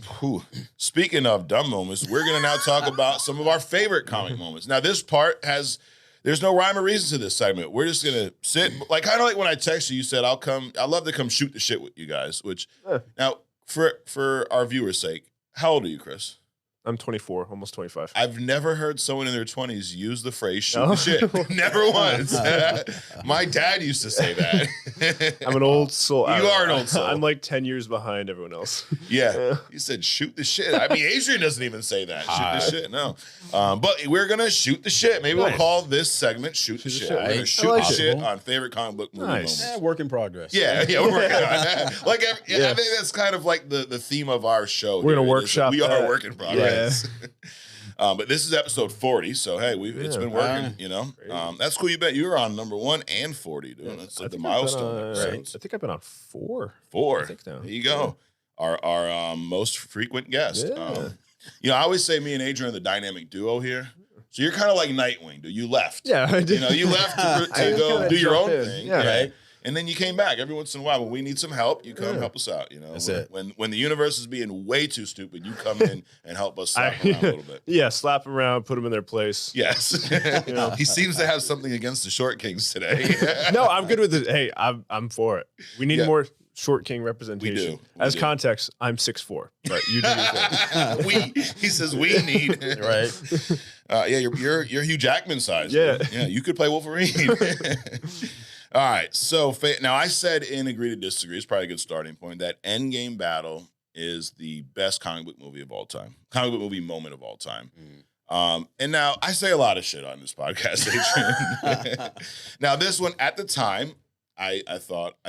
Speaking of dumb moments, we're going to now talk about some of our favorite comic moments. Now, this part there's no rhyme or reason to this segment. We're just going to sit, like kind of like when I texted you said, I'd love to come shoot the shit with you guys, which now for our viewers' sake, how old are you, Chris? I'm 24, almost 25. I've never heard someone in their 20s use the phrase shoot the shit. Never once. My dad used to say that. I'm an old soul. You are an old soul. I'm like 10 years behind everyone else. Yeah. He said shoot the shit. I mean, Adrian doesn't even say that. Shoot the shit. No. But we're going to shoot the shit. Maybe we'll call this segment shoot the shit. We're going to shoot the shit on favorite comic book movie moments. Work in progress. Yeah, we're working on that. I think that's kind of like the theme of our show. We're going to workshop. We are work in progress. But this is episode 40, so hey, it's been working. You know, that's cool. You were on number 1 and 40, dude. That's like the milestone episodes. I think I've been on 4. 4. I think now. There you go. Our most frequent guest. You know, I always say me and Adrian are the dynamic duo here. So you're kind of like Nightwing, dude. You left. Yeah, I did. You know, you left to go do your own thing. Right. And then you came back every once in a while. When we need some help, you come help us out. You know, that's it. When the universe is being way too stupid, you come in and help us slap around a little bit. Yeah, slap them around, put them in their place. Yes, he seems to have something against the Short Kings today. No, I'm good with it. Hey, I'm for it. We need more Short King representation. We do. As context, I'm 6'4", but you do your thing. He says we need right. You're Hugh Jackman size. Yeah, you could play Wolverine. All right, so now I said in Agree to Disagree, it's probably a good starting point, that Endgame battle is the best comic book movie of all time, comic book movie moment of all time. And now I say a lot of shit on this podcast, Adrian. Now this one, at the time, I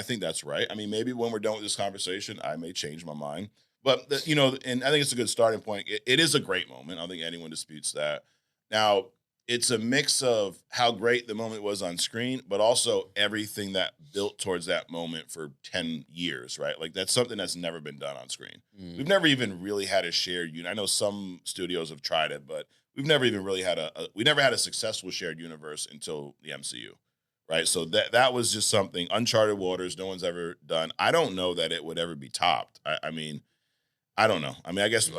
think that's right. I mean, maybe when we're done with this conversation, I may change my mind. But, and I think it's a good starting point. It is a great moment. I don't think anyone disputes that. Now, it's a mix of how great the moment was on screen, but also everything that built towards that moment for 10 years, right? Like, that's something that's never been done on screen. We've never even really had a shared I know some studios have tried it, but we've never even really had we never had a successful shared universe until the MCU, right? So that was just something, uncharted waters, no one's ever done. I don't know that it would ever be topped. I mean, I don't know. I mean, I guess...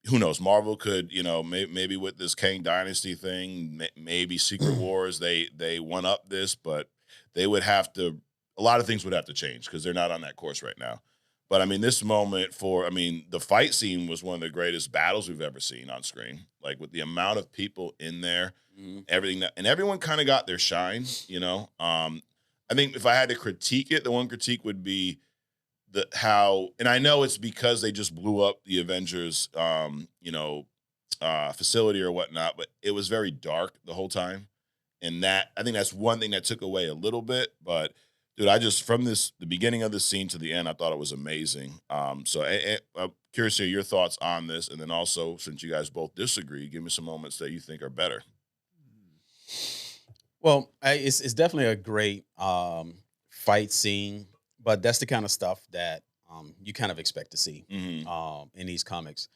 who knows? Marvel could, maybe with this Kang Dynasty thing, maybe Secret Wars, they one up this, but they would have to, a lot of things would have to change because they're not on that course right now. But I mean, this moment the fight scene was one of the greatest battles we've ever seen on screen. Like with the amount of people in there, everything and everyone kind of got their shine, I think if I had to critique it, the one critique would be and I know it's because they just blew up the Avengers, facility or whatnot, but it was very dark the whole time. And I think that's one thing that took away a little bit, but dude, from the beginning of the scene to the end, I thought it was amazing. So I'm curious to hear your thoughts on this. And then also, since you guys both disagree, give me some moments that you think are better. Well, it's definitely a great fight scene. But that's the kind of stuff that you kind of expect to see in these comics.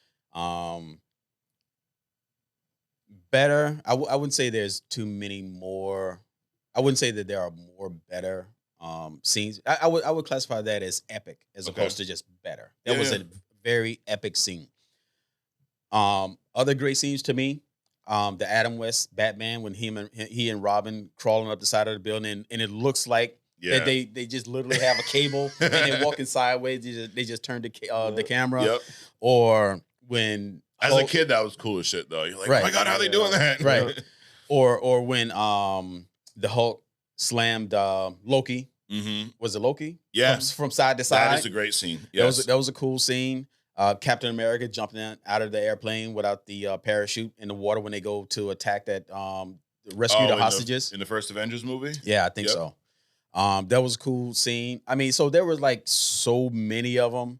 Better, I wouldn't say there's too many more. I wouldn't say that there are more better scenes. I would classify that as epic as opposed to just better. That was a very epic scene. Other great scenes to me, the Adam West Batman when he and Robin crawling up the side of the building, and it looks like Yeah. That they just literally have a cable and they're walking sideways. They just turn the camera. Yep. Or when as a kid, that was cool as shit though. You're like, right. oh my God, how are they doing that? Right. or when the Hulk slammed Loki. Mm-hmm. Was it Loki? Yeah. From side to side. That is a great scene. Yes. That was a cool scene. Captain America jumping out of the airplane without the parachute in the water when they go to attack that rescue the hostages. In the first Avengers movie? Yeah, I think so. That was a cool scene. I mean, so there was like so many of them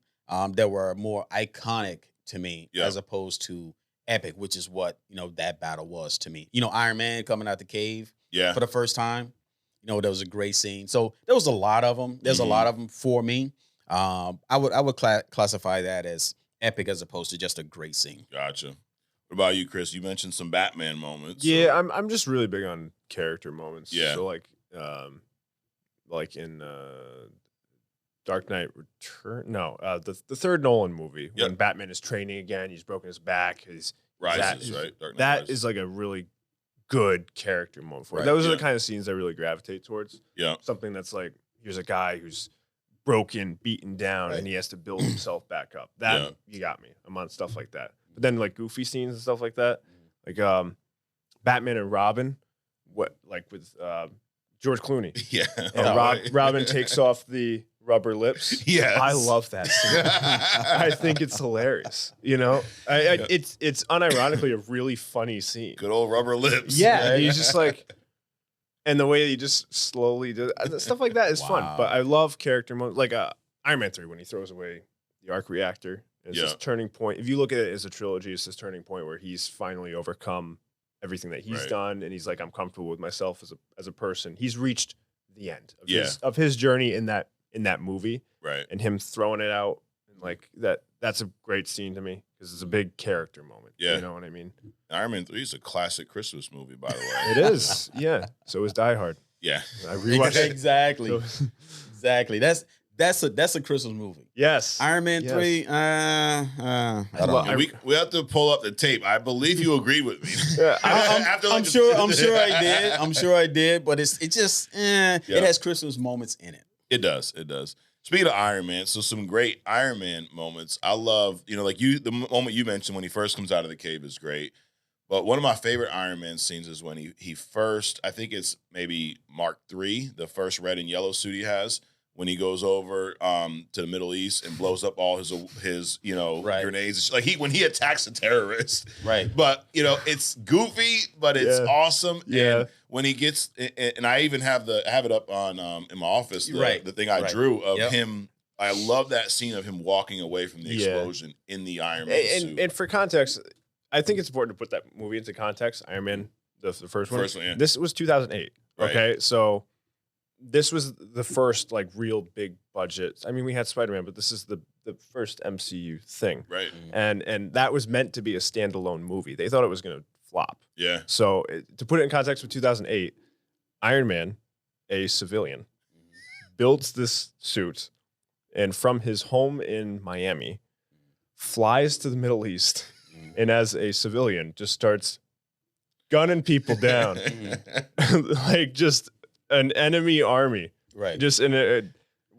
that were more iconic to me as opposed to epic, which is what, that battle was to me. Iron Man coming out the cave for the first time. That was a great scene. So there was a lot of them. There's a lot of them for me. I would classify that as epic as opposed to just a great scene. Gotcha. What about you, Chris? You mentioned some Batman moments. Yeah, I'm just really big on character moments. Yeah. So like in Dark Knight Return. No, the third Nolan movie when Batman is training again. He's broken his back. Rises, right? Dark Knight that Rises. is like a really good character moment for it. Those are the kind of scenes I really gravitate towards. Yeah. Something that's like, here's a guy who's broken, beaten down, and he has to build himself back up. That you got me. I'm on stuff like that. But then like goofy scenes and stuff like that, like Batman and Robin, with George Clooney. Yeah. And Robin takes off the rubber lips. Yes. I love that scene. I think it's hilarious. It's unironically a really funny scene. Good old rubber lips. Yeah. He's just like, and the way he just slowly does stuff like that is fun. But I love character moments, like Iron Man 3 when he throws away the arc reactor. It's this turning point. If you look at it as a trilogy, it's this turning point where he's finally overcome everything that he's done, and he's like, I'm comfortable with myself as a person. He's reached the end of his journey in that movie, right? And him throwing it out, and like that's a great scene to me because it's a big character moment. Yeah, you know what I mean. Iron Man 3 is a classic Christmas movie, by the way. It is, yeah. So is Die Hard. Yeah, I rewatched it. Exactly. Exactly. That's a Christmas movie. Yes. Iron Man 3. I don't know. We have to pull up the tape. I believe you agreed with me. Yeah, I'm sure I did. I'm sure I did. But it has Christmas moments in it. It does. Speaking of Iron Man, so some great Iron Man moments. I love, the moment you mentioned when he first comes out of the cave is great. But one of my favorite Iron Man scenes is when he first, I think it's maybe Mark III, the first red and yellow suit he has, when he goes over to the Middle East and blows up all his grenades. Like when he attacks a terrorist. Right. But, it's goofy, but it's awesome. Yeah. And when he gets, and I even have it up on in my office, the thing I drew of him. I love that scene of him walking away from the explosion in the Iron Man suit. And for context, I think it's important to put that movie into context. Iron Man, the first one. Yeah. This was 2008. Right. Okay, so this was the first like real big budget. I mean, we had Spider-Man, but this is the first MCU thing. Right. And that was meant to be a standalone movie. They thought it was going to flop. Yeah. So to put it in context with 2008, Iron Man, a civilian, builds this suit, and from his home in Miami, flies to the Middle East, and as a civilian, just starts gunning people down, like just an enemy army. Right. Just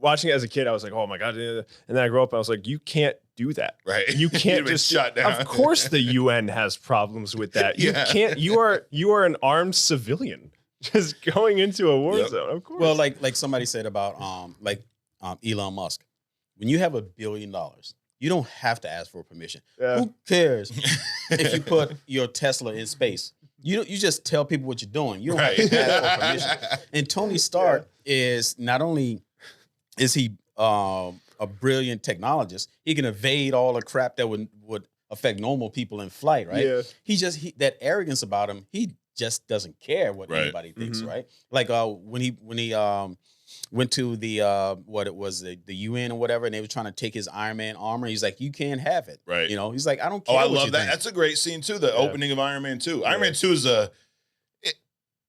watching it as a kid, I was like, oh my God. And then I grew up, and I was like, you can't do that. Right. You can't just shut down. Of course the UN has problems with that. You can't, you are an armed civilian just going into a war zone. Of course. Well, like somebody said about Elon Musk, when you have $1 billion, you don't have to ask for permission. Yeah. Who cares if you put your Tesla in space? You just tell people what you're doing. You don't have to ask for permission. And Tony Stark is not only is he a brilliant technologist, he can evade all the crap that would affect normal people in flight, right? Yeah. He that arrogance about him, he just doesn't care what anybody thinks, right? Like when he went to the the UN or whatever, and they were trying to take his Iron Man armor. He's like, you can't have it. Right. He's like, I don't care. Oh, I what love you that. think. That's a great scene too. The opening of Iron Man 2. Iron Man 2 is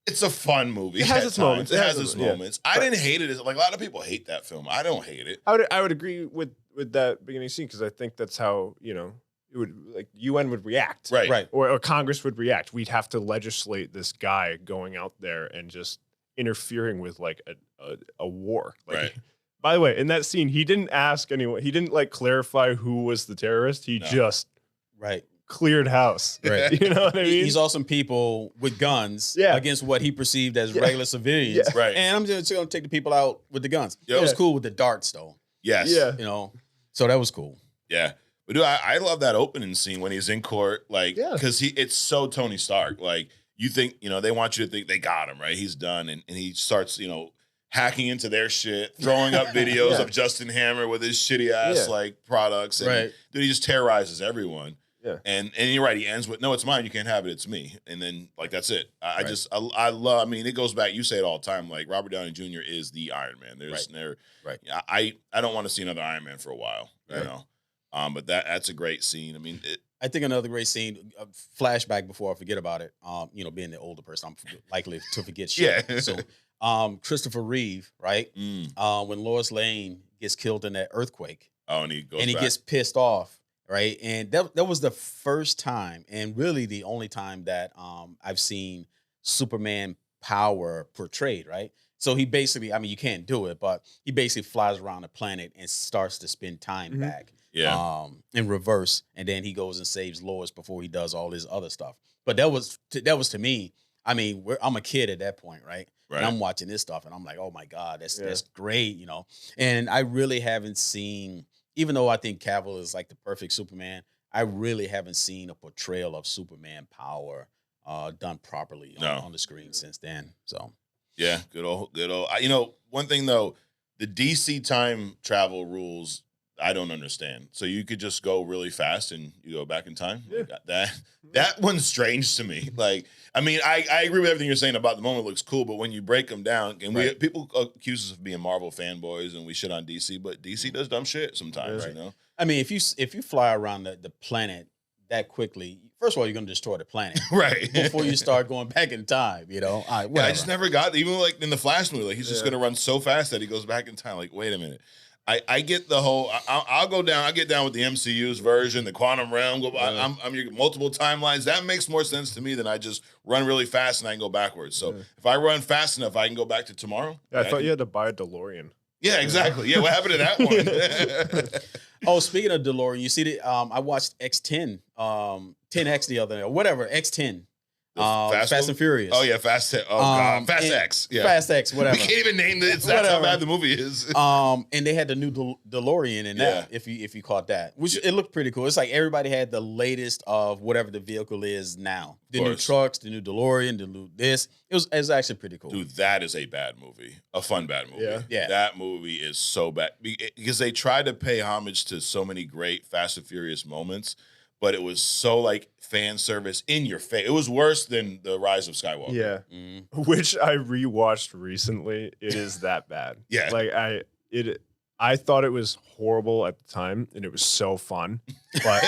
it's a fun movie. It has its moments. It has its moments. I didn't hate it. Like a lot of people hate that film. I don't hate it. I would agree with that beginning scene because I think that's how it would UN would react, right? Or Congress would react. We'd have to legislate this guy going out there and just interfering with like a war. Like, right. By the way, in that scene, he didn't ask anyone. He didn't like clarify who was the terrorist. He just cleared house. Right. You know what I mean? He saw some people with guns against what he perceived as regular civilians. Yeah. Right. And I'm just going to take the people out with the guns. Yep. It was cool with the darts, though. Yes. Yeah. You know, so that was cool. Yeah. But dude, I love that opening scene when he's in court, like, because it's so Tony Stark. Like, you think, they want you to think they got him, right? He's done. And he starts, hacking into their shit, throwing up videos of Justin Hammer with his shitty ass, like, products. And dude, he just terrorizes everyone. Yeah. And you're right. He ends with, no, it's mine. You can't have it. It's me. And then, like, that's it. I love, it goes back. You say it all the time. Like, Robert Downey Jr. is the Iron Man. There's never, I don't want to see another Iron Man for a while, you know? But that's a great scene. I think another great scene, flashback before I forget about it, being the older person, I'm likely to forget shit. Yeah. So Christopher Reeve, right? When Lois Lane gets killed in that earthquake. Oh, and he gets pissed off, right? And that was the first time, and really the only time that I've seen Superman power portrayed, right? So he basically, you can't do it, but he basically flies around the planet and starts to spin time back. Yeah. In reverse, and then he goes and saves Lois before he does all his other stuff. But that was to me. I'm a kid at that point, right? And I'm watching this stuff, and I'm like, oh my god, that's great, And I really haven't seen, even though I think Cavill is like the perfect Superman, I really haven't seen a portrayal of Superman power done properly on the screen since then. So yeah, good old. One thing though, the DC time travel rules, I don't understand. So you could just go really fast and you go back in time. Yeah. That one's strange to me. Like, I agree with everything you're saying about the moment. It looks cool, but when you break them down, and people accuse us of being Marvel fanboys and we shit on DC, but DC does dumb shit sometimes. If you fly around the planet that quickly, first of all, you're going to destroy the planet, right? Before you start going back in time, All right, I just never got even like in the Flash movie. Like he's just going to run so fast that he goes back in time. Like, wait a minute. I get the whole. I'll go down. I get down with the MCU's version, the quantum realm. I'm your multiple timelines. That makes more sense to me than I just run really fast and I can go backwards. So if I run fast enough, I can go back to tomorrow. Yeah, I thought you had to buy a DeLorean. Yeah, exactly. Yeah, what happened to that one? Oh, speaking of DeLorean, you see I watched X10, 10X the other day, or whatever, X10. Fast and Furious. Oh yeah, Fast. Oh god, Fast X. Yeah, Fast X. Whatever. We can't even name it. That's how bad the movie is. And they had the new DeLorean in that. If you caught that, which it looked pretty cool. It's like everybody had the latest of whatever the vehicle is now. The new trucks, the new DeLorean, the new this. It was actually pretty cool. Dude, that is a bad movie. A fun bad movie. Yeah. That movie is so bad because they tried to pay homage to so many great Fast and Furious moments. But it was so like fan service in your face. It was worse than The Rise of Skywalker. Yeah, which I rewatched recently. It is that bad. Yeah, like I thought it was horrible at the time, and it was so fun. But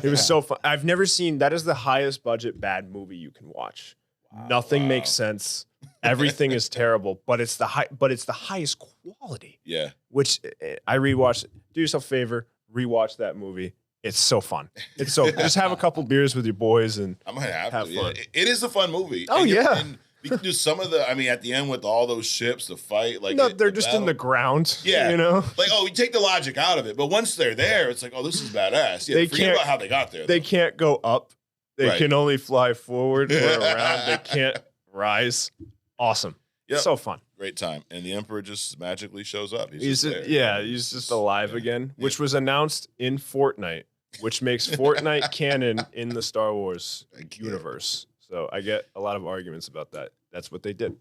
it was so fun. I've never seen that is the highest budget bad movie you can watch. Wow, Nothing makes sense. Everything is terrible, but it's the highest quality. Yeah, which I rewatched. Do yourself a favor, rewatch that movie. It's so fun. It's so just have a couple beers with your boys and I'm gonna have fun. Yeah. It is a fun movie. Oh and we can do some of the. At the end with all those ships, the fight, like they're just in the ground. Yeah, like we take the logic out of it, but once they're there, it's like, oh, this is badass. Yeah, forget about how they got there. They can't go up. They can only fly forward or around. They can't rise. Awesome. Yep. So fun. Great time. And the Emperor just magically shows up. He's just alive again, which was announced in Fortnite, which makes Fortnite canon in the Star Wars universe. So I get a lot of arguments about that. That's what they did.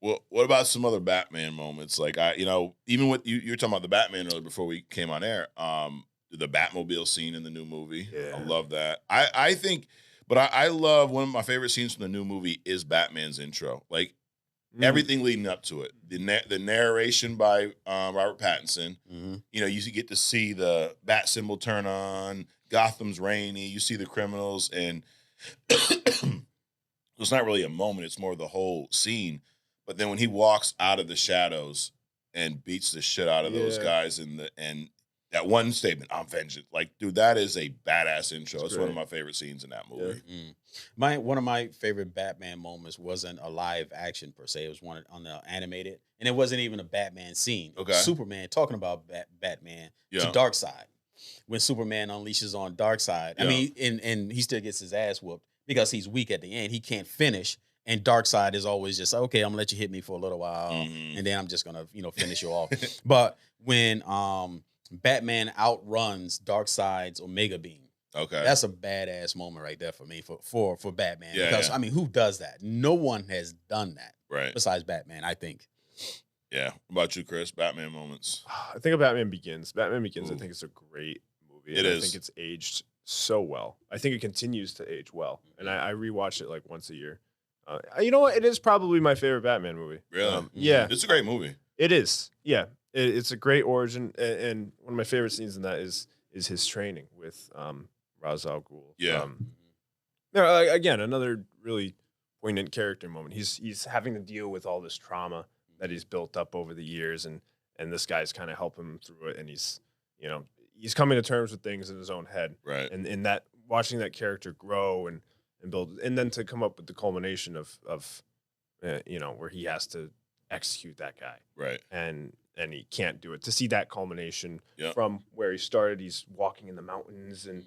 Well, what about some other Batman moments? Like even with you were talking about the Batman earlier before we came on air. The Batmobile scene in the new movie. Yeah. I love that. I think, but I love one of my favorite scenes from the new movie is Batman's intro. Like everything leading up to it. The narration by Robert Pattinson. Mm-hmm. You get to see the bat symbol turn on. Gotham's rainy. You see the criminals, and it's not really a moment. It's more the whole scene. But then when he walks out of the shadows and beats the shit out of those guys, and That one statement, I'm vengeance. Like, dude, that is a badass intro. It's one of my favorite scenes in that movie. Yeah. One of my favorite Batman moments wasn't a live action per se. It was one on the animated, and it wasn't even a Batman scene. Okay. Superman talking about Batman to Darkseid. When Superman unleashes on Darkseid, I mean, and he still gets his ass whooped because he's weak at the end. He can't finish. And Darkseid is always just, okay, I'm gonna let you hit me for a little while, and then I'm just gonna, finish you off. But when Batman outruns Darkseid's Omega Beam, that's a badass moment right there for me for Batman. Because I mean, who does that? No one has done that, besides Batman, I think. Yeah. What about you, Chris? Batman moments. I think of Batman Begins. Batman Begins, I think it's a great movie. It is. I think it's aged so well. I think it continues to age well. And I rewatch it like once a year. You know what? It is probably my favorite Batman movie. Really? Yeah. It's a great movie. It is. Yeah. It's a great origin. And one of my favorite scenes in that is his training with Ra's al Ghul. Yeah. Again, another really poignant character moment. He's having to deal with all this trauma that he's built up over the years, and this guy's kind of helping him through it, and he's coming to terms with things in his own head, right? And that watching that character grow and build, and then to come up with the culmination of where he has to execute that guy, right? And he can't do it. To see that culmination from where he started, he's walking in the mountains, and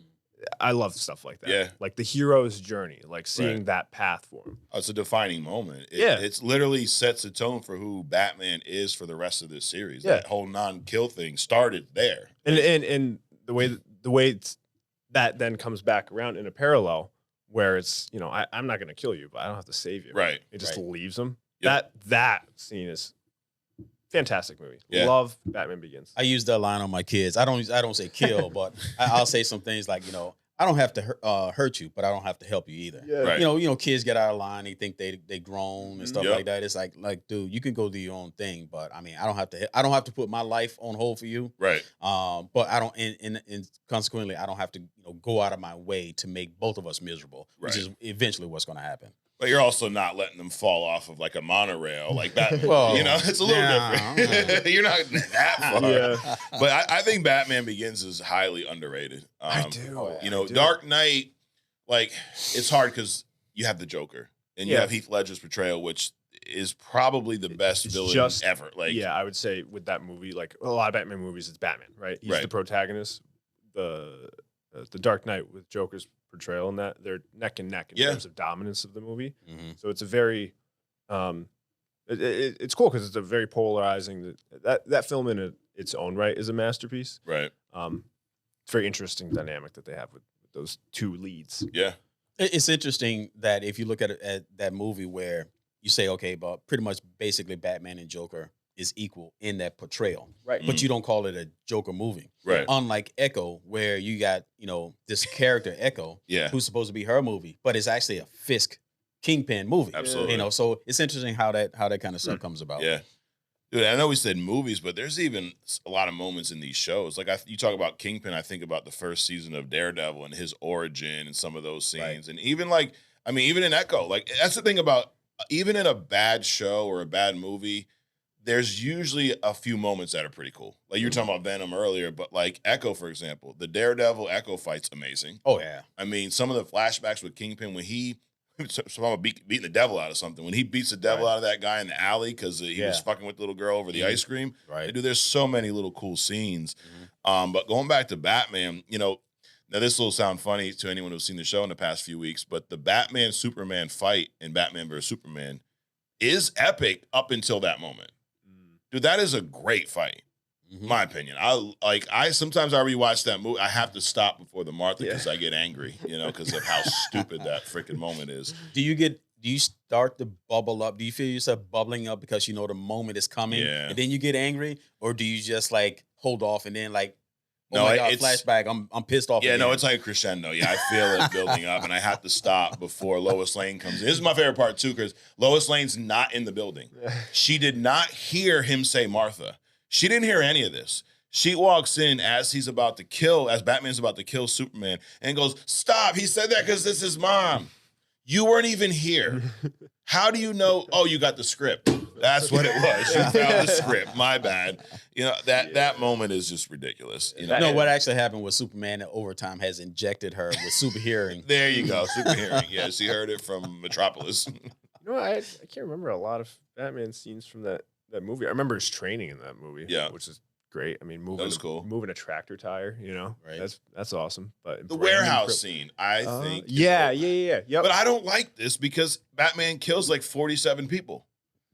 I love stuff like that. Yeah. Like the hero's journey, like seeing that path for him. Oh, it's a defining moment. It's literally sets a tone for who Batman is for the rest of this series. Yeah. That whole non-kill thing started there. And the way that then comes back around in a parallel where it's, I'm not going to kill you, but I don't have to save you. Right. It just leaves him. Yep. That scene is fantastic movie. Yeah. Love Batman Begins. I use that line on my kids. I don't say kill, but I'll say some things like, I don't have to hurt you, but I don't have to help you either. Yeah. Right. Kids get out of line. They think they grown and stuff like that. It's like, dude, you can go do your own thing, but I mean, I don't have to put my life on hold for you. Right. But I don't, and consequently, I don't have to, go out of my way to make both of us miserable, which is eventually what's going to happen. But you're also not letting them fall off of like a monorail like that. Well, it's a little different. You're not that far. Yeah. But I think Batman Begins is highly underrated. I do. Dark Knight, like, it's hard because you have the Joker and you have Heath Ledger's portrayal, which is probably the best villain ever. Like, I would say with that movie, like a lot of Batman movies, it's Batman, right? He's the protagonist. The Dark Knight with Joker's portrayal in that, they're neck and neck in terms of dominance of the movie. Mm-hmm. So it's a very, it's cool because it's a very polarizing. That film in its own right is a masterpiece. Right. It's very interesting dynamic that they have with those two leads. Yeah. It's interesting that if you look at that movie where you say, okay, but pretty much basically Batman and Joker is equal in that portrayal. Right. But you don't call it a Joker movie. Right. Unlike Echo, where you got, this character Echo, who's supposed to be her movie, but it's actually a Fisk Kingpin movie. Absolutely. So it's interesting how that kind of stuff comes about. Yeah. Dude, I know we said movies, but there's even a lot of moments in these shows. Like you talk about Kingpin, I think about the first season of Daredevil and his origin and some of those scenes. Right. And even even in Echo, like that's the thing about even in a bad show or a bad movie, there's usually a few moments that are pretty cool. Like you were talking about Venom earlier, but like Echo, for example, the Daredevil Echo fight's amazing. Oh, yeah. I mean, some of the flashbacks with Kingpin when he beating the devil out of something. When he beats the devil out of that guy in the alley because he was fucking with the little girl over the ice cream. Right. Dude, there's so many little cool scenes. But going back to Batman, now this will sound funny to anyone who's seen the show in the past few weeks, but the Batman-Superman fight in Batman vs. Superman is epic up until that moment. Dude, that is a great fight. My opinion. I sometimes I rewatch that movie. I have to stop before the Martha because I get angry, because of how stupid that freaking moment is. Do you start to bubble up? Do you feel yourself bubbling up because the moment is coming and then you get angry? Or do you just like hold off and then like, flashback, I'm pissed off. Yeah, no, it's like a crescendo. Yeah, I feel it building up and I have to stop before Lois Lane comes in. This is my favorite part too because Lois Lane's not in the building. She did not hear him say Martha. She didn't hear any of this. She walks in as Batman's about to kill Superman and goes, "Stop, he said that because this is Mom. You weren't even here. How do you know?" "Oh, you got the script." That's what it was. She found the script. My bad. You know, that moment is just ridiculous. You know, no, what actually happened was Superman at overtime has injected her with super hearing. There you go, super hearing. Yeah, she heard it from Metropolis. You know, I can't remember a lot of Batman scenes from that movie. I remember his training in that movie. Yeah, which is great. I mean, moving a tractor tire. You know, right? That's awesome. But the warehouse scene, I think. Yeah. But I don't like this because Batman kills like 47 people.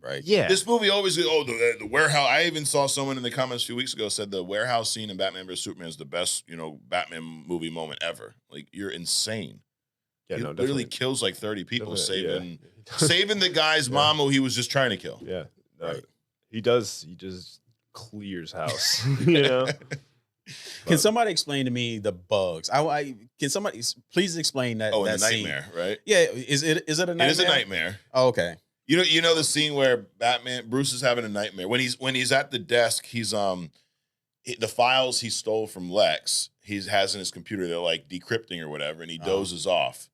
Right. Yeah. This movie always goes, the warehouse. I even saw someone in the comments a few weeks ago said the warehouse scene in Batman vs Superman is the best, Batman movie moment ever. Like, you're insane. Yeah, he no, literally kills like 30 people saving the guy's Yeah. mom who he was just trying to kill. Yeah. Right. He does. He just clears house. You know. Can somebody explain to me the bugs? Can somebody please explain that? Oh, in that the scene. nightmare, right? Yeah. Is it a nightmare? It is a nightmare. Oh, okay. You know the scene where Bruce is having a nightmare when he's at the desk. He's the files he stole from Lex. He has in his computer. They're like decrypting or whatever, and he dozes off,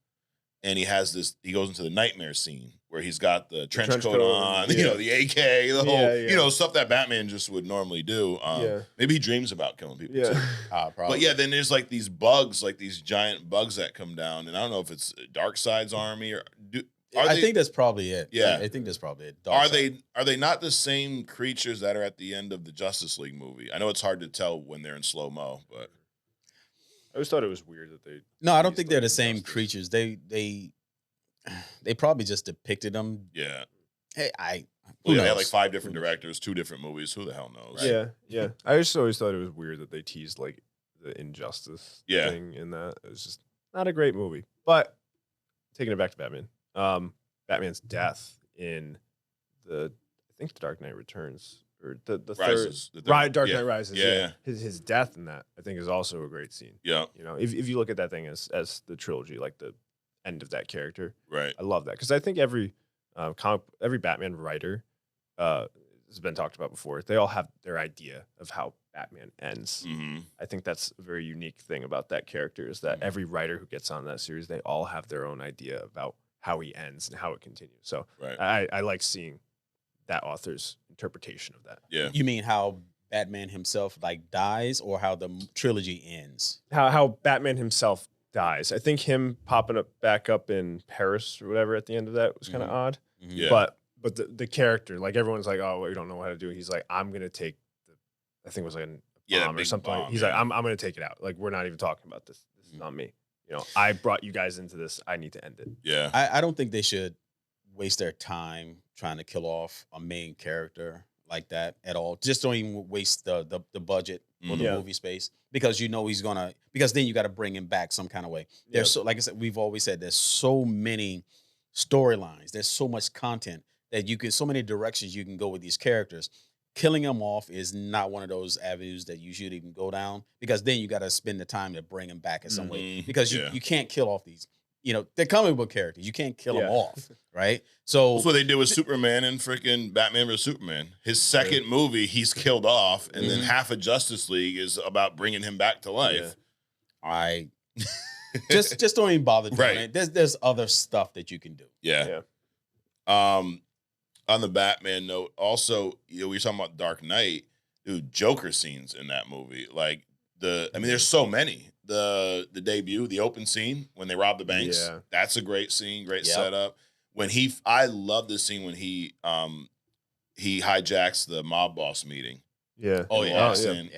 and he goes into the nightmare scene where he's got the trench coat on, yeah. the AK, the whole, stuff that Batman just would normally do. Maybe he dreams about killing people. Yeah, probably. But yeah, then there's like these bugs, like these giant bugs that come down, and I don't know if it's Darkseid's army or. I think that's probably it. Yeah, I think that's probably it. Are they not the same creatures that are at the end of the Justice League movie? I know it's hard to tell when they're in slow-mo, but I always thought it was weird that they. No, I don't think they're the same creatures. They probably just depicted them. Yeah. Hey, they had like 5 different directors, 2 different movies. Who the hell knows? Right? Yeah. I just always thought it was weird that they teased like the injustice thing in that. It was just not a great movie. But taking it back to Batman. Batman's death in I think the Dark Knight Returns or the Rises, third, Dark Knight Rises. Yeah. His death in that I think is also a great scene. Yeah, if you look at that thing as the trilogy, like the end of that character, right? I love that because I think every Batman writer has been talked about before. They all have their idea of how Batman ends. Mm-hmm. I think that's a very unique thing about that character is that every writer who gets on that series, they all have their own idea about how he ends and how it continues. So I like seeing that author's interpretation of that. Yeah. You mean how Batman himself like dies or how the trilogy ends? How Batman himself dies. I think him popping back up in Paris or whatever at the end of that was kind of odd. Mm-hmm. Yeah. But the character, like everyone's like, oh, we don't know how to do it. He's like, I'm going to take I think it was like a bomb or something. Bomb, He's like, I'm going to take it out. Like, we're not even talking about this. This is not me. I brought you guys into this. I need to end it. Yeah. I don't think they should waste their time trying to kill off a main character like that at all. Just don't even waste the budget or the movie space because because then you got to bring him back some kind of way. There's so, like I said, we've always said there's so many storylines. There's so much content that so many directions you can go with these characters. Killing them off is not one of those avenues that you should even go down because then you got to spend the time to bring them back in some way because you can't kill off these. They're comic book characters. You can't kill them off, right? So that's what they did with Superman and freaking Batman vs Superman. His second movie, he's killed off, and then half of Justice League is about bringing him back to life. I just don't even bother doing it. There's other stuff that you can do. Yeah. On the Batman note, also, we were talking about Dark Knight, dude, Joker scenes in that movie. Like there's so many. The debut, the open scene when they rob the banks. Yeah. That's a great scene, great setup. I love this scene when he hijacks the mob boss meeting. Yeah. Oh yeah.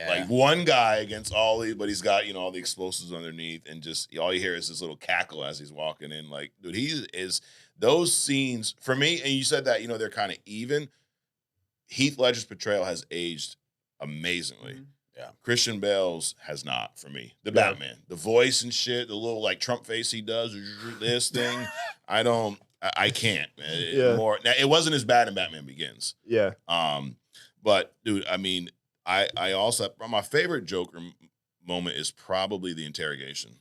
Like one guy against all these, but he's got, all the explosives underneath and just all you hear is this little cackle as he's walking in. Like, dude, he is those scenes for me, and you said that, they're kind of even. Heath Ledger's portrayal has aged amazingly. Mm-hmm. Yeah. Christian Bale's has not for me. The Batman, the voice and shit, the little like Trump face he does, this thing. I can't, man. Now, it wasn't as bad in Batman Begins. Yeah. But dude, I mean, I also, my favorite Joker moment is probably the interrogation.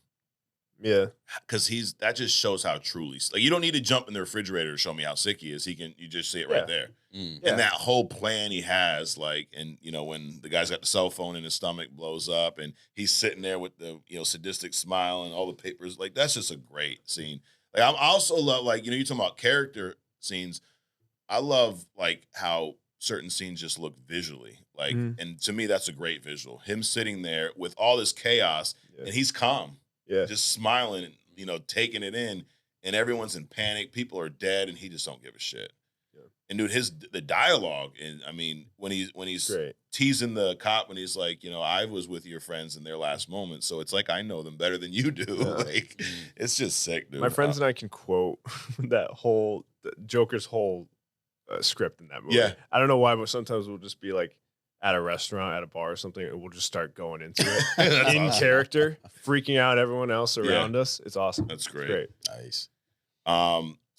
Yeah. Because that just shows how truly, like, you don't need to jump in the refrigerator to show me how sick he is. You just see it right there. Mm. And that whole plan he has, like, and, when the guy's got the cell phone in his stomach blows up and he's sitting there with the, sadistic smile and all the papers, like, that's just a great scene. Like, I also love, like, you're talking about character scenes. I love like how certain scenes just look visually like, and to me, that's a great visual. Him sitting there with all this chaos and he's calm, just smiling and, you know, taking it in, and everyone's in panic. People are dead and he just don't give a shit. And dude, the dialogue, and I mean, when he's great. Teasing the cop when he's like, you know, I was with your friends in their last moment, so it's like I know them better than you do. Like, it's just sick, dude. My friends and I can quote that whole Joker's whole script in that movie. Yeah, I don't know why, but sometimes we'll just be like at a restaurant, at a bar or something, and we'll just start going into it in awesome. Character, freaking out everyone else around us. It's awesome. That's great. Nice.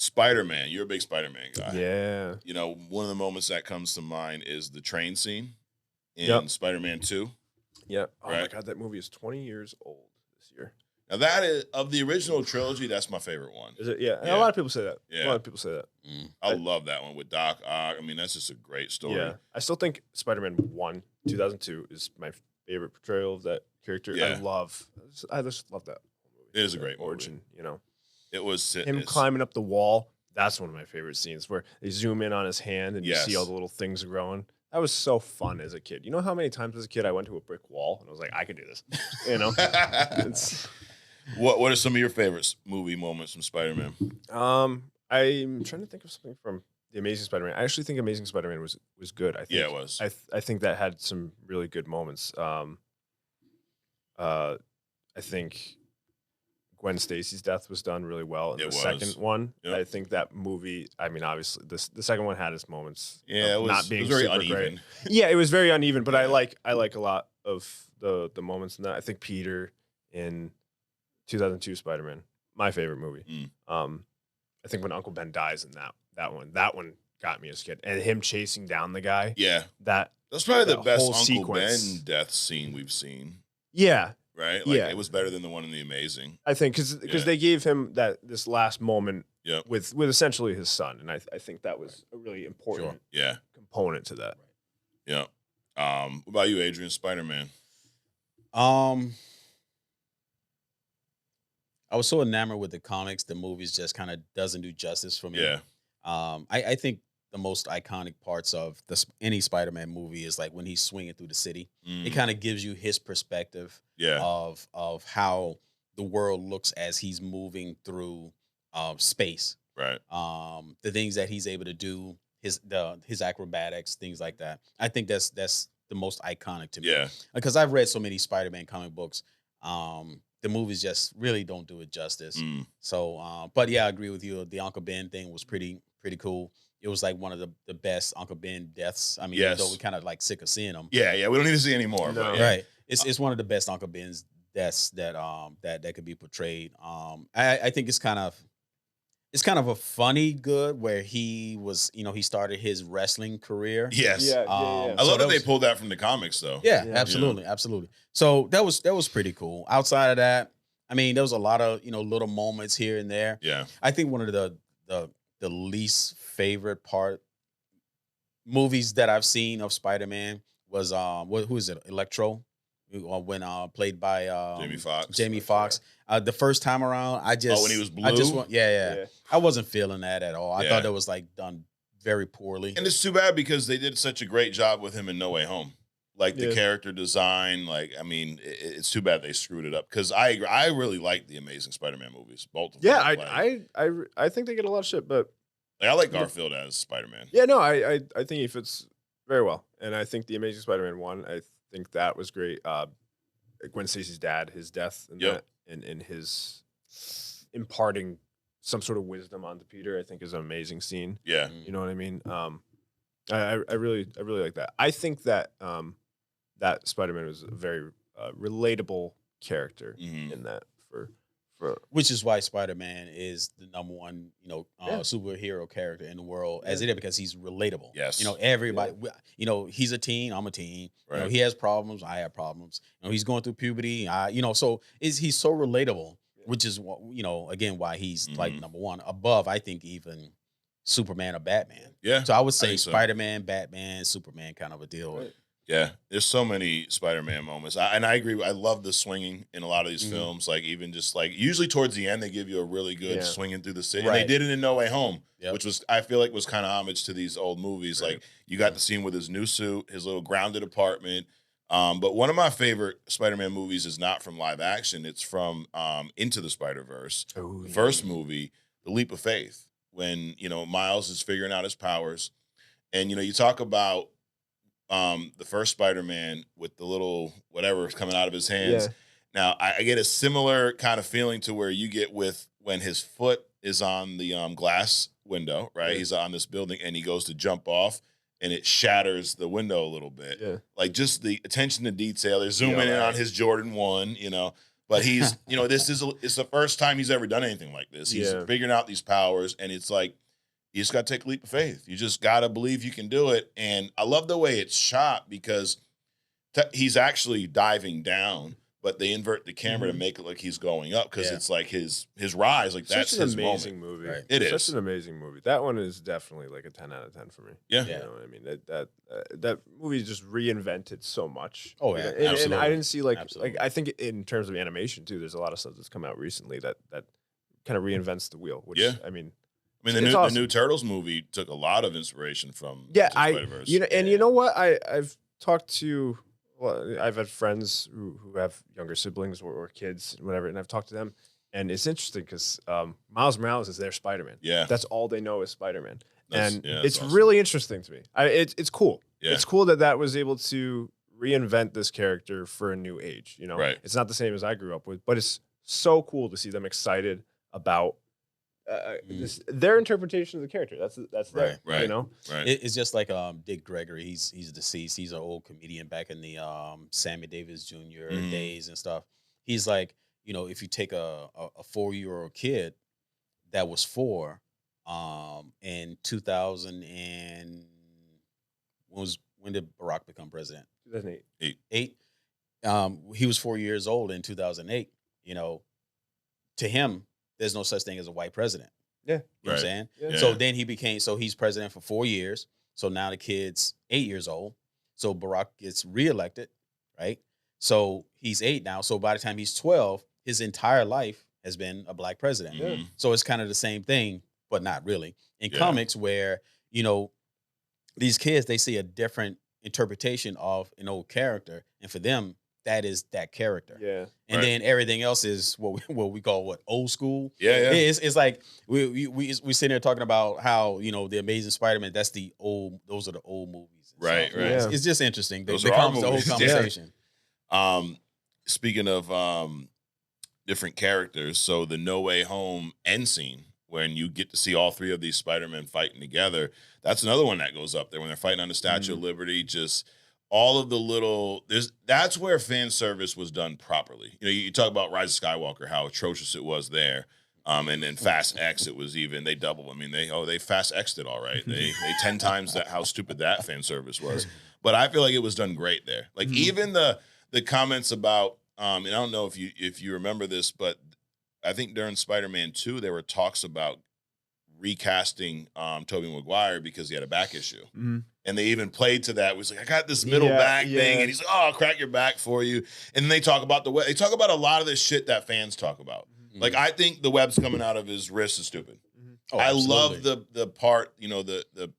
Spider-Man, you're a big Spider-Man guy. Yeah. You know, one of the moments that comes to mind is the train scene in Spider-Man 2. Yeah. Oh my God, that movie is 20 years old this year. Now that is, of the original trilogy, that's my favorite one. Is it? Yeah. A lot of people say that. Yeah. A lot of people say that. I love that one with Doc Ock. I mean, that's just a great story. Yeah. I still think Spider-Man 1, 2002 is my favorite portrayal of that character. Yeah. I just love that movie. It is a great origin, you know. It was him climbing up the wall. That's one of my favorite scenes where they zoom in on his hand and you see all the little things growing. That was so fun as a kid. You know how many times as a kid I went to a brick wall and I was like, I could do this. You know? What are some of your favorite movie moments from Spider-Man? I'm trying to think of something from The Amazing Spider-Man. I actually think Amazing Spider-Man was good. I think, yeah, it was. I think that had some really good moments. I think Gwen Stacy's death was done really well in the second one. Yep. I think that movie, I mean, obviously, the second one had its moments. Yeah, it was, not being it was very super uneven. Great. Yeah, it was very uneven, but I like a lot of the moments in that. I think Peter in 2002 Spider-Man, my favorite movie. I think when Uncle Ben dies in that one got me as a kid. And him chasing down the guy. Yeah. That's probably the best Uncle sequence. Ben death scene we've seen. Yeah. Right? Like, it was better than the one in The Amazing. I think because they gave him this last moment with essentially his son, and I think that was a really important component to that. Yeah. What about you, Adrian? Spider-Man. I was so enamored with the comics, the movies just kind of doesn't do justice for me. Yeah. I think the most iconic parts of any Spider-Man movie is like when he's swinging through the city. It kind of gives you his perspective of how the world looks as he's moving through space. Right. The things that he's able to do, his acrobatics, things like that. I think that's the most iconic to me. Yeah. Because I've read so many Spider-Man comic books. The movies just really don't do it justice. So, but yeah, I agree with you. The Uncle Ben thing was pretty cool. It was like one of the best Uncle Ben deaths. I mean, though we kind of like sick of seeing them. Yeah, we don't need to see any more. No. But right. It's one of the best Uncle Ben's deaths that could be portrayed. I think it's kind of a funny good where he was, he started his wrestling career. Yes. Yeah. I love that they pulled that from the comics though. Yeah, absolutely. Absolutely. So that was pretty cool. Outside of that, I mean, there was a lot of, little moments here and there. Yeah. I think one of the least favorite movies that I've seen of Spider-Man was who is it? Electro, when played by Jamie Foxx. The first time around, when he was blue. I wasn't feeling that at all. I thought that was like done very poorly. And it's too bad because they did such a great job with him in No Way Home. Like the character design, like I mean, it's too bad they screwed it up because I really like the Amazing Spider-Man movies, both of them. Yeah, I think they get a lot of shit, but I like Garfield as Spider-Man. Yeah, no, I think he fits very well, and I think the Amazing Spider-Man 1, I think that was great. Gwen Stacy's dad, his death, and his imparting some sort of wisdom onto Peter, I think is an amazing scene. Yeah, you know what I mean. I really like that. I think that that Spider-Man was a very relatable character in that for which is why Spider-Man is the number one, superhero character in the world as it is, because he's relatable. Yes. Everybody, he's a teen, I'm a teen. Right. He has problems, I have problems. He's going through puberty. So he's so relatable, which is, again, why he's like number one above, I think, even Superman or Batman. Yeah. So I would say Spider-Man, Batman, Superman kind of a deal. Right. Yeah, there's so many Spider-Man moments, and I agree. I love the swinging in a lot of these films. Like even just like usually towards the end, they give you a really good swinging through the city. Right. And they did it in No Way Home, which was I feel like was kind of homage to these old movies. Right. Like you got to see him with his new suit, his little grounded apartment. But one of my favorite Spider-Man movies is not from live action. It's from Into the Spider-Verse, the first movie, The Leap of Faith, when Miles is figuring out his powers, and you talk about. The first Spider-Man with the little whatever is coming out of his hands. Yeah. Now, I get a similar kind of feeling to where you get with when his foot is on the glass window, right? Yeah. He's on this building and he goes to jump off and it shatters the window a little bit. Yeah. Like just the attention to detail. They're zooming in on his Jordan 1, but he's, it's the first time he's ever done anything like this. He's figuring out these powers and it's like, you just got to take a leap of faith. You just got to believe you can do it. And I love the way it's shot because he's actually diving down, but they invert the camera to make it like he's going up because it's like his rise. Like that's his moment. Such an amazing movie. Right. It is such an amazing movie. That one is definitely like a 10 out of 10 for me. Yeah. You know what I mean? That movie just reinvented so much. Oh, yeah. And I didn't see like I think in terms of animation too, there's a lot of stuff that's come out recently that kind of reinvents the wheel, which I mean, the new Turtles movie took a lot of inspiration from Spider-Verse. You know what? I've talked to I've had friends who have younger siblings or kids and whatever, and I've talked to them, and it's interesting because Miles Morales is their Spider-Man. Yeah, that's all they know is Spider-Man, and it's awesome. Really interesting to me. It's cool. Yeah. It's cool that was able to reinvent this character for a new age. Right. It's not the same as I grew up with, but it's so cool to see them excited about. Their interpretation of the character. That's right. Right. Right. It's just like Dick Gregory. He's deceased. He's an old comedian back in the Sammy Davis Jr. days and stuff. He's like, if you take a 4-year-old kid that was 4 in 2000 and when did Barack become president? 2008. 8. He was 4 years old in 2008. To him. There's no such thing as a white president. Yeah. You know what I'm saying? Yeah. So then he's president for 4 years. So now the kid's 8 years old. So Barack gets reelected, right? So he's 8 now. So by the time he's 12, his entire life has been a black president. Mm-hmm. So it's kind of the same thing, but not really. In comics where, these kids, they see a different interpretation of an old character. And for them, that is that character. Yeah. And then everything else is what we call old school. Yeah. It's like we sitting there talking about how, the Amazing Spider-Man, those are the old movies. Right. So, right. Yeah. It's just interesting. Those They are our the whole movies. conversation. Yeah. Speaking of different characters, so the No Way Home end scene when you get to see all 3 of these Spider-Men fighting together, that's another one that goes up there when they're fighting on the Statue of Liberty, just all of the little that's where fan service was done properly. You talk about Rise of Skywalker, how atrocious it was there. And then Fast X, it was even they double. I mean, they Fast X'd it all right. They 10 times that how stupid that fan service was. But I feel like it was done great there. Like even the comments about and I don't know if you remember this, but I think during Spider-Man 2 there were talks about recasting Tobey Maguire because he had a back issue. Mm-hmm. And they even played to that. It was like, I got this middle back thing. And he's like, oh, I'll crack your back for you. And then they talk about a lot of this shit that fans talk about. Mm-hmm. Like, I think the webs coming out of his wrist is stupid. Mm-hmm. Oh, I love the part, the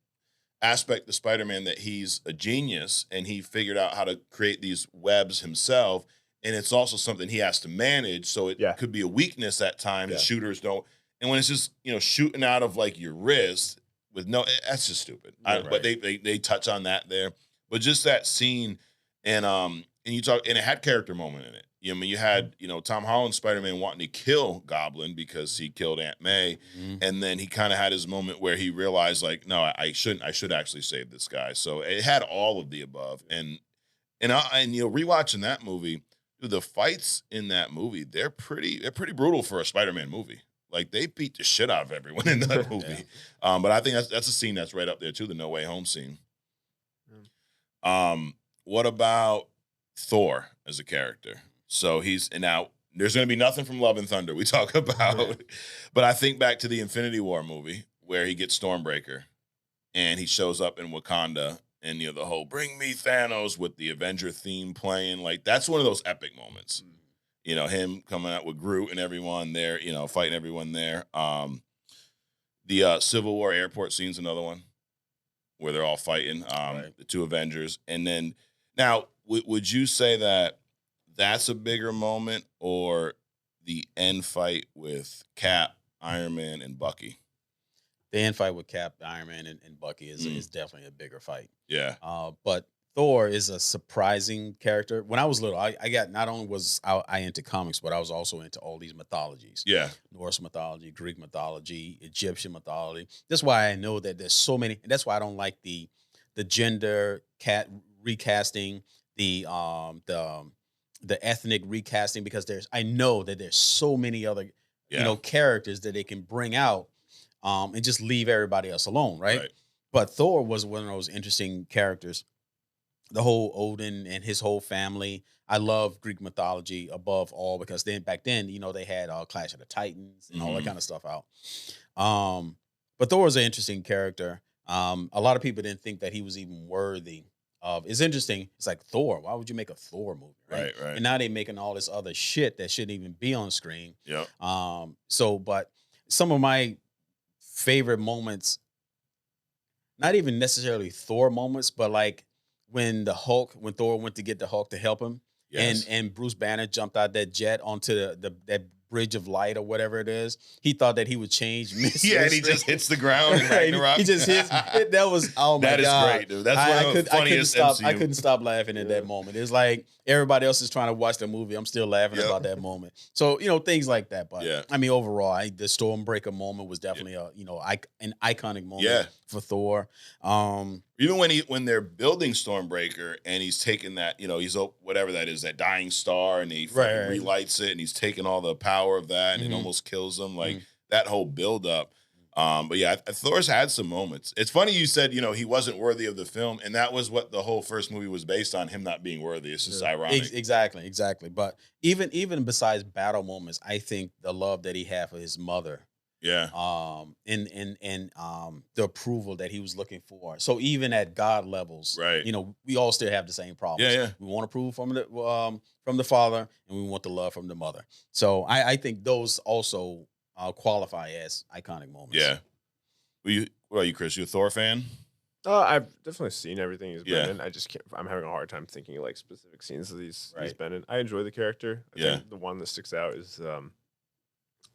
aspect of Spider-Man that he's a genius and he figured out how to create these webs himself. And it's also something he has to manage. So it could be a weakness at times. Yeah. Shooters don't. And when it's just, shooting out of like your wrist with that's just stupid. But they touch on that there. But just that scene and it had character moment in it. You had, Tom Holland's Spider-Man wanting to kill Goblin because he killed Aunt May. Mm-hmm. And then he kind of had his moment where he realized like, no, I should actually save this guy. So it had all of the above. And rewatching that movie, the fights in that movie, they're pretty brutal for a Spider-Man movie. Like, they beat the shit out of everyone in that movie. But I think that's a scene that's right up there, too, the No Way Home scene. What about Thor as a character? So now there's going to be nothing from Love and Thunder we talk about. Right. But I think back to the Infinity War movie where he gets Stormbreaker and he shows up in Wakanda and the whole "Bring me Thanos" with the Avenger theme playing, like that's one of those epic moments. Him coming out with Groot and everyone there, fighting everyone there. The Civil War airport scene's another one where they're all fighting, the two Avengers. And then now, would you say that that's a bigger moment, or the end fight with Cap, Iron Man, and Bucky? The end fight with Cap, Iron Man, and Bucky is definitely a bigger fight. Yeah. But Thor is a surprising character. When I was little, I got, not only was I into comics, but I was also into all these mythologies. Yeah. Norse mythology, Greek mythology, Egyptian mythology. That's why I know that there's so many. And that's why I don't like the gender recasting, the ethnic recasting, because I know that there's so many other characters that they can bring out and just leave everybody else alone, right? But Thor was one of those interesting characters. The whole Odin and his whole family. I love Greek mythology above all, because back then, they had Clash of the Titans and all that kind of stuff out. But Thor was an interesting character. A lot of people didn't think that he was even worthy of. It's interesting. It's like, Thor. Why would you make a Thor movie? Right. And now they're making all this other shit that shouldn't even be on screen. Yeah. But some of my favorite moments, not even necessarily Thor moments, but like when Thor went to get the Hulk to help him, and Bruce Banner jumped out that jet onto that bridge of light or whatever it is. He thought that he would change. And he just hits the ground. He just hits. That was, oh my God. That is great, dude. That's one of the funniest MCU. I couldn't stop laughing at that moment. It's like everybody else is trying to watch the movie. I'm still laughing about that moment. So, things like that. But I mean, overall, the Stormbreaker moment was definitely an iconic moment for Thor. Even when they're building Stormbreaker and he's taking that, he's whatever that is, that dying star, and he relights it, and he's taking all the power of that, and it almost kills him. Like that whole build up. But yeah, Thor's had some moments. It's funny you said, he wasn't worthy of the film, and that was what the whole first movie was based on, him not being worthy. It's just ironic. Exactly. But even besides battle moments, I think the love that he had for his mother. Yeah. And the approval that he was looking for. So even at God levels, right? We all still have the same problems. Yeah. We want approval from the father, and we want the love from the mother. So I think those also qualify as iconic moments. Yeah. What about you, Chris? You a Thor fan? I've definitely seen everything he's been in. I just can't. I'm having a hard time thinking like specific scenes that he's been in. I enjoy the character. I think the one that sticks out is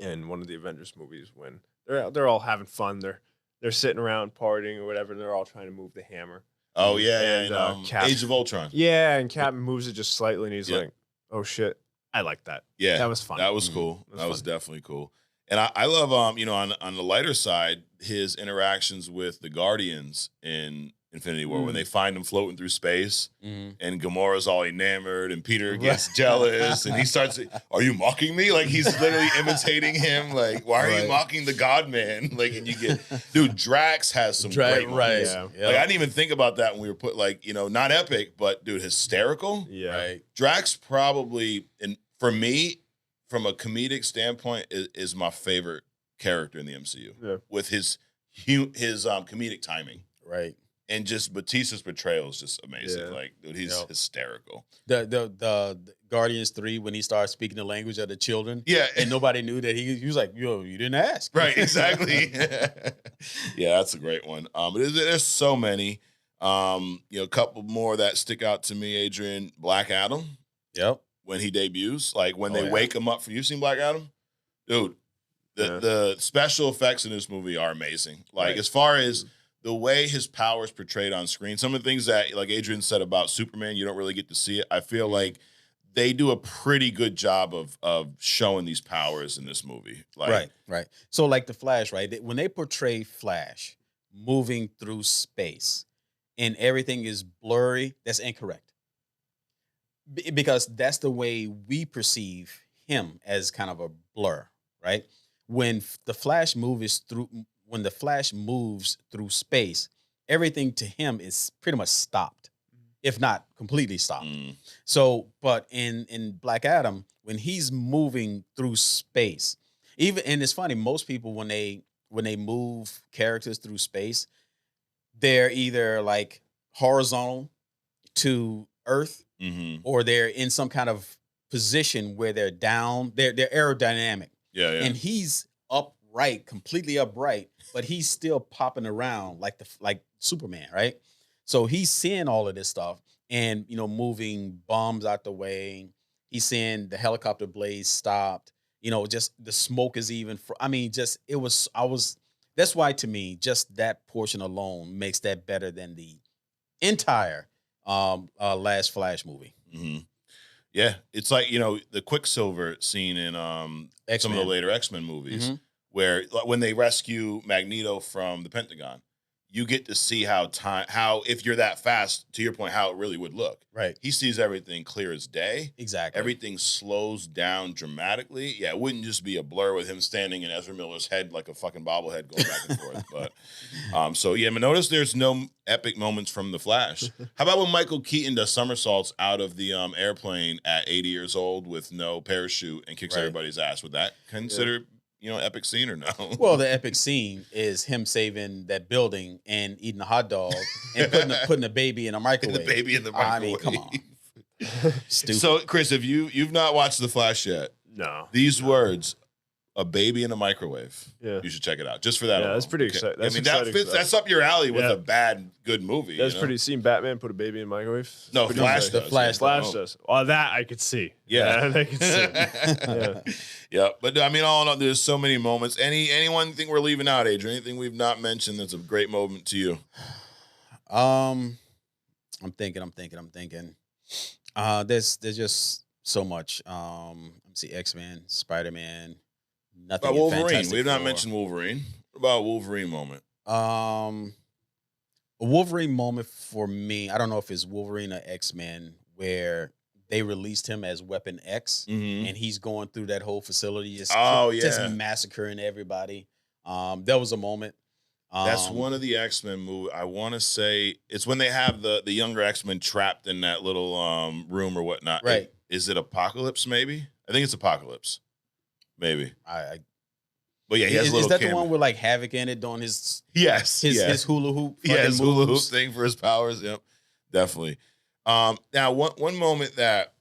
in one of the Avengers movies when they're all having fun. They're sitting around partying or whatever, and they're all trying to move the hammer. Oh and Age of Ultron. Yeah, and Cap moves it just slightly, and he's like, "Oh shit, I like that." Yeah, that was fun. That was cool. That was definitely cool. And I love on the lighter side, his interactions with the Guardians in Infinity War, when they find him floating through space, and Gamora's all enamored, and Peter gets jealous, and he starts, "Are you mocking me?" Like, he's literally imitating him. Like, why are you mocking the God Man? Like, and you get, dude, Drax has some great moments. Yeah. Like, I didn't even think about that when we were put, like, not epic, but dude, hysterical. Yeah. Right. Drax probably, and for me, from a comedic standpoint, is my favorite character in the MCU with his comedic timing. Right. And just Batista's portrayal is just amazing. Like, dude, he's hysterical. The Guardians 3, when he started speaking the language of the children. Yeah. And nobody knew that he was like, yo, you didn't ask. Right, exactly. Yeah, that's a great one. But there's so many. A couple more that stick out to me, Adrian. Black Adam. Yep. When he debuts, like when they wake him up you've seen Black Adam? Dude, the special effects in this movie are amazing. Like, as far as the way his power is portrayed on screen, some of the things that, like Adrian said about Superman, you don't really get to see it. I feel like they do a pretty good job of showing these powers in this movie. Like, right. So like the Flash, right? When they portray Flash moving through space and everything is blurry, that's incorrect. Because that's the way we perceive him, as kind of a blur, right? When the Flash moves through space, everything to him is pretty much stopped, if not completely stopped. So, but in Black Adam, when he's moving through space, and it's funny, most people when they move characters through space, they're either like horizontal to earth, or they're in some kind of position where they're down. They're aerodynamic. Yeah. And he's upright, completely upright, but he's still popping around like Superman, right? So he's seeing all of this stuff and, moving bombs out the way. He's seeing the helicopter blades stopped. Just the smoke is even. That's why to me, just that portion alone makes that better than the entire last Flash movie. Mm-hmm. Yeah, it's like the Quicksilver scene in some of the later X-Men movies, where when they rescue Magneto from the Pentagon, you get to see how if you're that fast, to your point, how it really would look. Right. He sees everything clear as day. Exactly. Everything slows down dramatically. Yeah, it wouldn't just be a blur with him standing in Ezra Miller's head like a fucking bobblehead going back and forth. But but notice there's no epic moments from The Flash. How about when Michael Keaton does somersaults out of the airplane at 80 years old with no parachute and kicks everybody's ass? Would that consider epic scene or no? Well, the epic scene is him saving that building and eating a hot dog and putting a baby in a microwave. The baby in the microwave. I mean, come on. Stupid. So, Chris, if you've not watched The Flash yet, these words, a baby in a microwave, you should check it out just for that. Yeah, that's pretty exciting. That's up your alley with a good movie. That's pretty. Seen Batman put a baby in a microwave? No, Flash does. Flash does. Oh, that I could see. Yeah, I could see. Yeah. But I mean, all in all, there's so many moments. Anyone think we're leaving out, Adrian? Anything we've not mentioned that's a great moment to you? I'm thinking. There's just so much. Let's see, X-Men, Spider-Man. Nothing. About Wolverine. Fantastic We've not Four. mentioned Wolverine. What about a Wolverine moment? A Wolverine moment for me, I don't know if it's Wolverine or X-Men, where they released him as Weapon X, and he's going through that whole facility, just massacring everybody. There was a moment. That's one of the X-Men movies. I want to say it's when they have the younger X-Men trapped in that little room or whatnot. Right. Is it Apocalypse, maybe? I think it's Apocalypse. Maybe. But yeah, he has a little Is that cameo. the one with like Havoc in it doing his hula hoop? His hula hoop thing for his powers. Yep, definitely. Now one moment that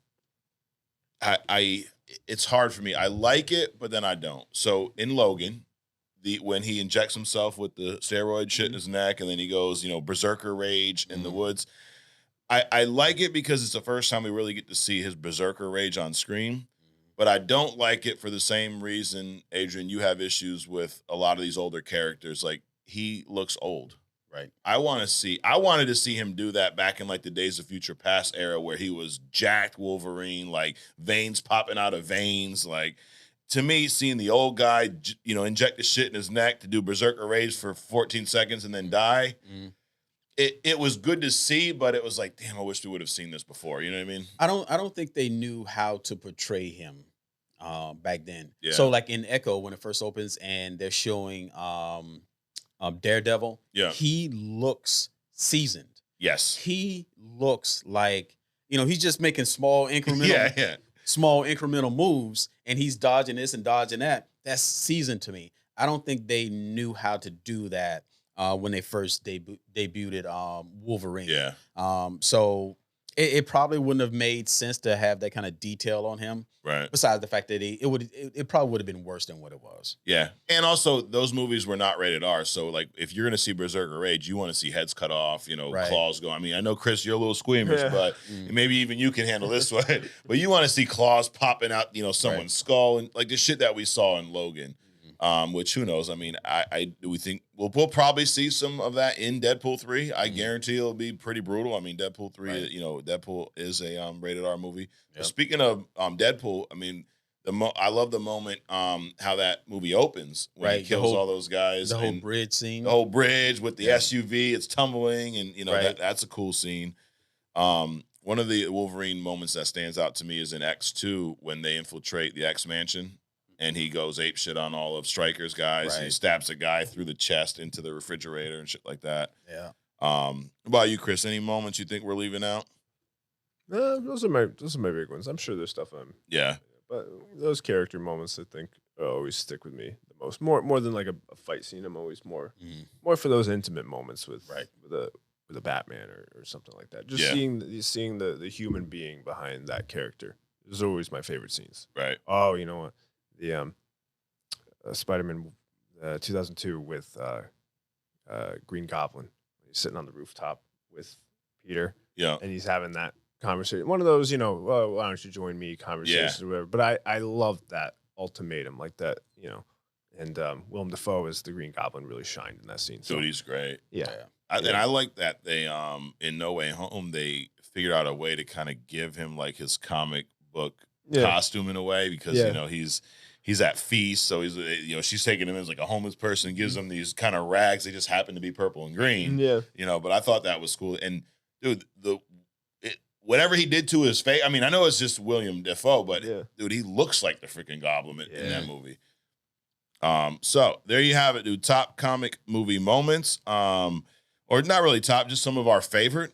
I it's hard for me. I like it, but then I don't. So in Logan, when he injects himself with the steroid shit in his neck, and then he goes, berserker rage in the woods. I like it because it's the first time we really get to see his berserker rage on screen. But I don't like it for the same reason, Adrian, you have issues with a lot of these older characters. Like, he looks old. Right. I wanted to see him do that back in like the Days of Future Past era where he was jacked Wolverine, like veins popping out of veins. Like, to me, seeing the old guy, inject the shit in his neck to do berserker rage for 14 seconds and then die. It was good to see, but it was like, damn, I wish we would have seen this before. You know what I mean? I don't think they knew how to portray him back then. Yeah. So like in Echo, when it first opens and they're showing Daredevil, he looks seasoned. Yes. He looks like, he's just making small incremental moves, and he's dodging this and dodging that. That's seasoned to me. I don't think they knew how to do that when they first debuted Wolverine. Yeah. So it probably wouldn't have made sense to have that kind of detail on him. Right. Besides the fact that it probably would have been worse than what it was. Yeah. And also those movies were not rated R. So like if you're gonna see Berserker Rage, you want to see heads cut off, claws go. I mean, I know Chris, you're a little squeamish, but maybe even you can handle this one. But you want to see claws popping out, someone's skull, and like the shit that we saw in Logan. Which who knows? I mean, we think we'll probably see some of that in Deadpool 3. I guarantee it'll be pretty brutal. I mean, Deadpool 3, Deadpool is a rated R movie. Yep. Speaking of Deadpool, I mean, I love the moment how that movie opens when he kills all those guys. The whole bridge scene. The whole bridge with the SUV, it's tumbling, and that's a cool scene. One of the Wolverine moments that stands out to me is in X2 when they infiltrate the X Mansion. And he goes apeshit on all of Stryker's guys. Right. And he stabs a guy through the chest into the refrigerator and shit like that. Yeah. What about you, Chris? Any moments you think we're leaving out? Those are my big ones. I'm sure there's stuff Yeah. But those character moments, I think, always stick with me the most. More than like a fight scene. I'm always more for those intimate moments with the Batman or something like that. Just seeing the human being behind that character is always my favorite scenes. Right. Oh, you know what? The Spider-Man 2002 with Green Goblin. He's sitting on the rooftop with Peter. Yeah. And he's having that conversation. One of those, you know, why don't you join me conversations or whatever. But I love that ultimatum like that, you know. And Willem Dafoe as the Green Goblin really shined in that scene. So he's great. Yeah. And I like that they in No Way Home they figured out a way to kind of give him like his comic book costume in a way because you know he's at feast, so he's you know she's taking him as like a homeless person, gives him these kind of rags. They just happen to be purple and green. Yeah, you know. But I thought that was cool. And dude, whatever he did to his face, I mean, I know it's just William Dafoe, but dude, he looks like the freaking Goblin in that movie. So there you have it, dude. Top comic movie moments, or not really top, just some of our favorite.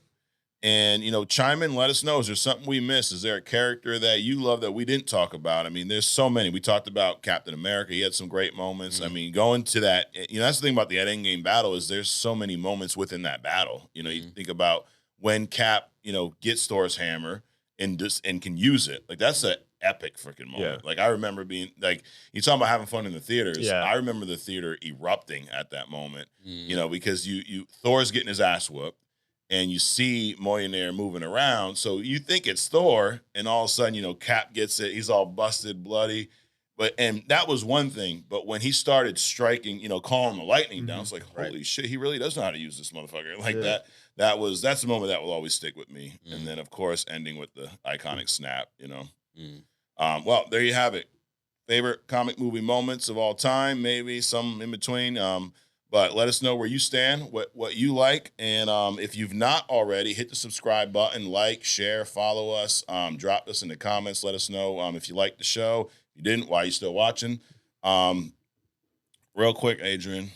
And, you know, chime in, let us know. Is there something we missed? Is there a character that you love that we didn't talk about? I mean, there's so many. We talked about Captain America. He had some great moments. I mean, going to that, you know, that's the thing about the endgame battle is there's so many moments within that battle. You know, you think about when Cap, you know, gets Thor's hammer and can use it. Like, that's an epic freaking moment. Like, I remember being, like, you talking about having fun in the theaters. Yeah. I remember the theater erupting at that moment, you know, because Thor's getting his ass whooped. And you see Mjolnir moving around, so you think it's Thor, and all of a sudden, you know, Cap gets it. He's all busted, bloody. And that was one thing. But when he started striking, you know, calling the lightning down, it's like, holy shit, he really does know how to use this motherfucker. Like that's the moment that will always stick with me. And then, of course, ending with the iconic snap, you know. Well, there you have it. Favorite comic movie moments of all time, maybe some in between. But let us know where you stand, what you like. And if you've not already, hit the subscribe button, like, share, follow us. Drop us in the comments. Let us know if you liked the show. If you didn't, why are you still watching? Real quick, Adrian,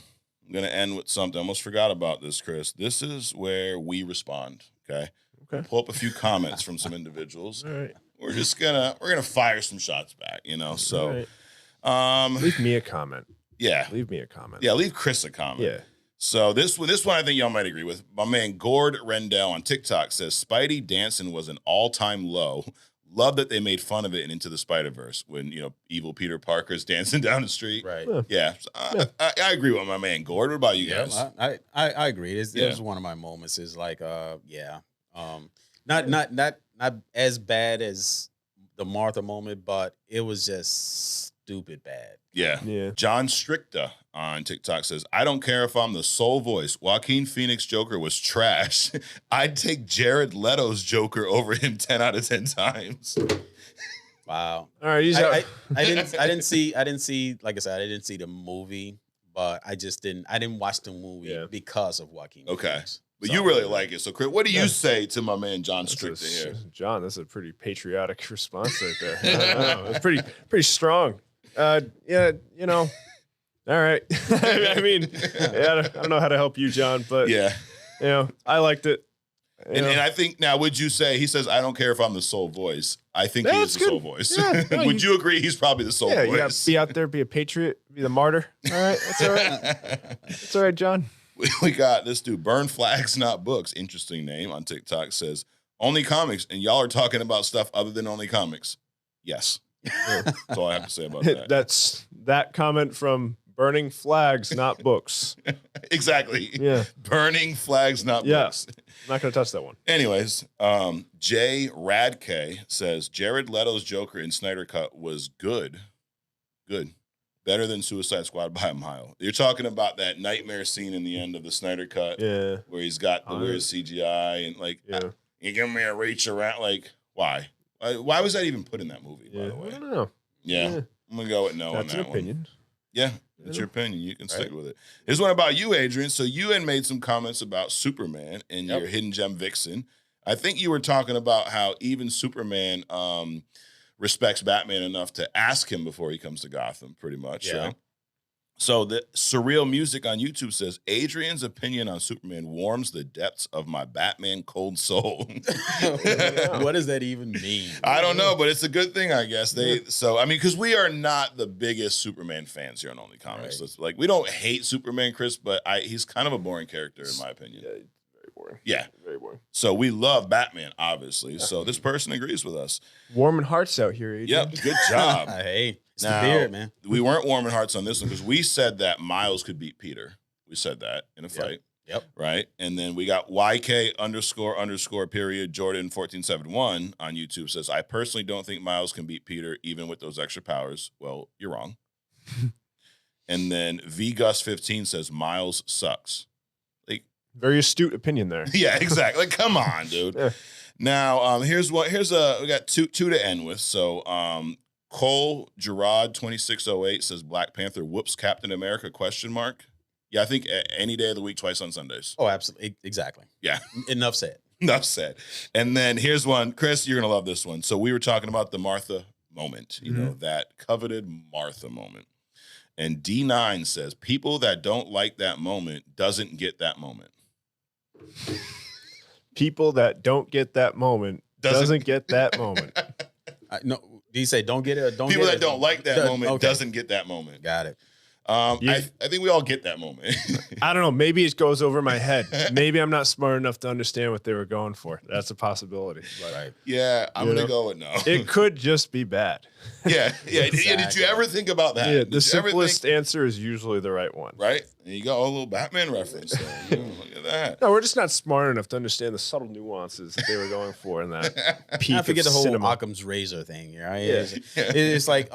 I'm going to end with something. I almost forgot about this, Chris. This is where we respond, okay? We'll pull up a few comments from some individuals. All right. We're gonna fire some shots back, you know. So leave me a comment. Yeah. Leave me a comment. Yeah, leave Chris a comment. Yeah. So this one I think y'all might agree with. My man Gord Rendell on TikTok says Spidey dancing was an all-time low. Love that they made fun of it in Into the Spider-Verse when, you know, evil Peter Parker's dancing down the street. Right. Yeah. I agree with my man Gord. What about you guys? I agree. It was one of my moments. Is like, not as bad as the Martha moment, but it was just stupid bad. Yeah. John Stricta on TikTok says, I don't care if I'm the sole voice. Joaquin Phoenix Joker was trash. I'd take Jared Leto's Joker over him 10 out of 10 times. Wow. All right. I didn't see, like I said, I didn't see the movie, but I didn't watch the movie because of Joaquin Phoenix. But you really like it. So, Chris, what do you say to my man John Stricta here? John, that's a pretty patriotic response right there. It's pretty strong. You know, all right. I mean, I don't know how to help you, John, but you know, I liked it. And I think now, would you say he says, I don't care if I'm the sole voice. I think he is the sole voice. Yeah, no, would you agree he's probably the sole voice? You gotta be out there, be a patriot, be the martyr. All right. That's all right. That's all right, John. We got this dude, Burn Flags Not Books, interesting name on TikTok, says, only comics, and y'all are talking about stuff other than only comics. Yes. That's all I have to say about that. That's that comment from Burning Flags, Not Books. Exactly. Yeah. Burning Flags, Not Books. I'm not going to touch that one. Anyways, Jay Radke says, Jared Leto's Joker in Snyder Cut was good. Good. Better than Suicide Squad by a mile. You're talking about that nightmare scene in the end of the Snyder Cut where he's got the weird CGI and like, you give me a reach around. Like, why? Why was that even put in that movie, by the way? I don't know. Yeah. I'm going to go with no on that one. That's an opinion. Yeah, it's your opinion. You can stick with it. Here's one about you, Adrian. So you had made some comments about Superman and your Hidden Gem Vixen. I think you were talking about how even Superman respects Batman enough to ask him before he comes to Gotham, pretty much, right? So the Surreal Music on YouTube says, Adrian's opinion on Superman warms the depths of my Batman cold soul. What does that even mean? I don't know, but it's a good thing, I guess. So, I mean, because we are not the biggest Superman fans here on Only Comics. Right. Like, we don't hate Superman, Chris, but he's kind of a boring character, in my opinion. Yeah, very boring. Yeah. Very boring. So we love Batman, obviously. So this person agrees with us. Warming hearts out here, Adrian. Yep, good job. Hey, it's now, the beard, man. We weren't warming hearts on this one because we said that Miles could beat Peter. We said that in a fight. Yep. Right. And then we got YK__period Jordan 1471 on YouTube says, I personally don't think Miles can beat Peter even with those extra powers. Well, you're wrong. And then VGus15 says Miles sucks. Like, very astute opinion there. Yeah, exactly. Like, come on, dude. Yeah. Now, we got two to end with. So Cole Gerard 2608 says Black Panther whoops Captain America ? Yeah, I think any day of the week, twice on Sundays. Oh, absolutely. Exactly. Yeah. Enough said. Enough said. And then here's one. Chris, you're going to love this one. So we were talking about the Martha moment, you know, that coveted Martha moment. And D9 says, people that don't like that moment doesn't get that moment. People that don't get that moment doesn't get that moment. No, do you say don't get it or don't people get that it? don't like that moment okay. doesn't get that moment. Got it. I think we all get that moment. I don't know. Maybe it goes over my head. Maybe I'm not smart enough to understand what they were going for. That's a possibility. But, right. Yeah, I'm going to go with no. It could just be bad. Yeah. Exactly. Did you ever think about that? Yeah, the simplest answer is usually the right one. Right? And you got a little Batman reference there. Look at that. No, we're just not smart enough to understand the subtle nuances that they were going for in that peak I forget of the whole cinema. Occam's razor thing, right? Yeah. It's like,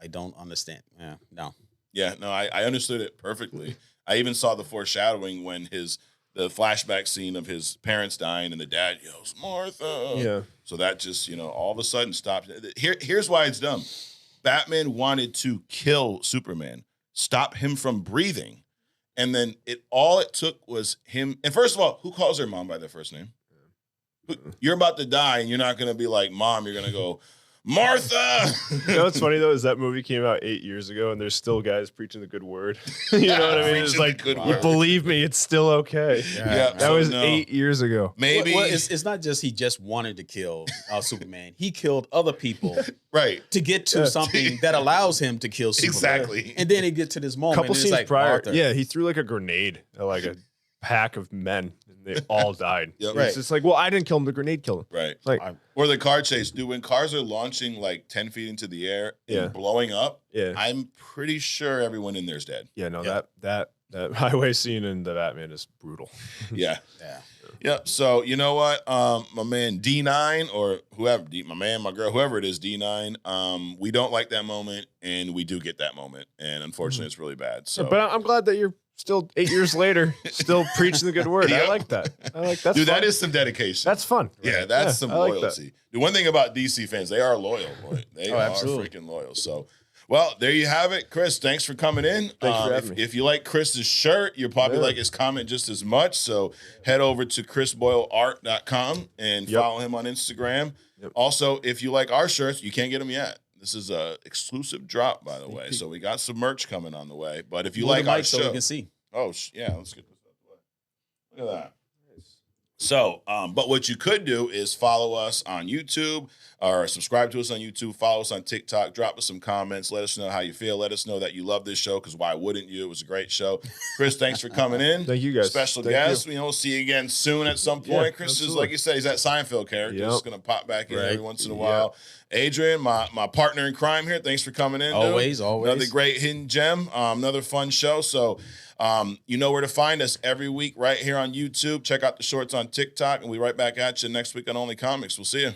I don't understand. Yeah, no. Yeah, no, I understood it perfectly. I even saw the foreshadowing when the flashback scene of his parents dying and the dad yells, Martha. Yeah. So that just, all of a sudden stopped. Here's why it's dumb. Batman wanted to kill Superman, stop him from breathing. And then all it took was him. And first of all, who calls their mom by their first name? You're about to die and you're not going to be like, Mom, you're going to go, Martha. You know what's funny though is that movie came out 8 years ago and there's still guys preaching the good word. You know what I mean? It's like, believe me, it's still okay. Yeah, that was 8 years ago. Maybe it's not just he just wanted to kill Superman. He killed other people right to get to something that allows him to kill Superman. Exactly. And then he gets to this moment. Couple and scenes it's like, prior, Martha. yeah, he threw like a grenade at like a pack of men. They all died. Yep. It's just like, well, I didn't kill him. The grenade killed him. Right. Like, or the car chase. Dude, when cars are launching like 10 feet into the air and blowing up, I'm pretty sure everyone in there is dead. Yeah, no, that highway scene in the Batman is brutal. Yeah. So you know what? My man D9 or whoever, my man, my girl, whoever it is, D9, we don't like that moment and we do get that moment. And unfortunately, it's really bad. So, but I'm glad that you're still 8 years later, still preaching the good word. Yep. I like that. That's dude, fun. That is some dedication. That's fun. Yeah, that's some loyalty. Like the one thing about DC fans, they are loyal. Boy. They are freaking loyal. So, well, there you have it. Chris, thanks for coming in. Thanks for having me. If you like Chris's shirt, you'll probably like his comment just as much. So head over to chrisboyleart.com and follow him on Instagram. Yep. Also, if you like our shirts, you can't get them yet. This is a exclusive drop, by the way. So we got some merch coming on the way. But if you like our show, so we can see. Oh, yeah, let's get this out of the way. Look at that. So, but what you could do is follow us on YouTube or subscribe to us on YouTube, follow us on TikTok, drop us some comments, let us know how you feel, let us know that you love this show, because why wouldn't you? It was a great show. Chris, thanks for coming in. Thank you, guys. Special guest. We'll see you again soon at some point. Yeah, Chris is, like you said, he's that Seinfeld character. He's just going to pop back in every once in a while. Adrian, my partner in crime here, thanks for coming in. Always. Another great hidden gem, another fun show. So, you know where to find us every week right here on YouTube. Check out the shorts on TikTok, and we'll be right back at you next week on Only Comics. We'll see you.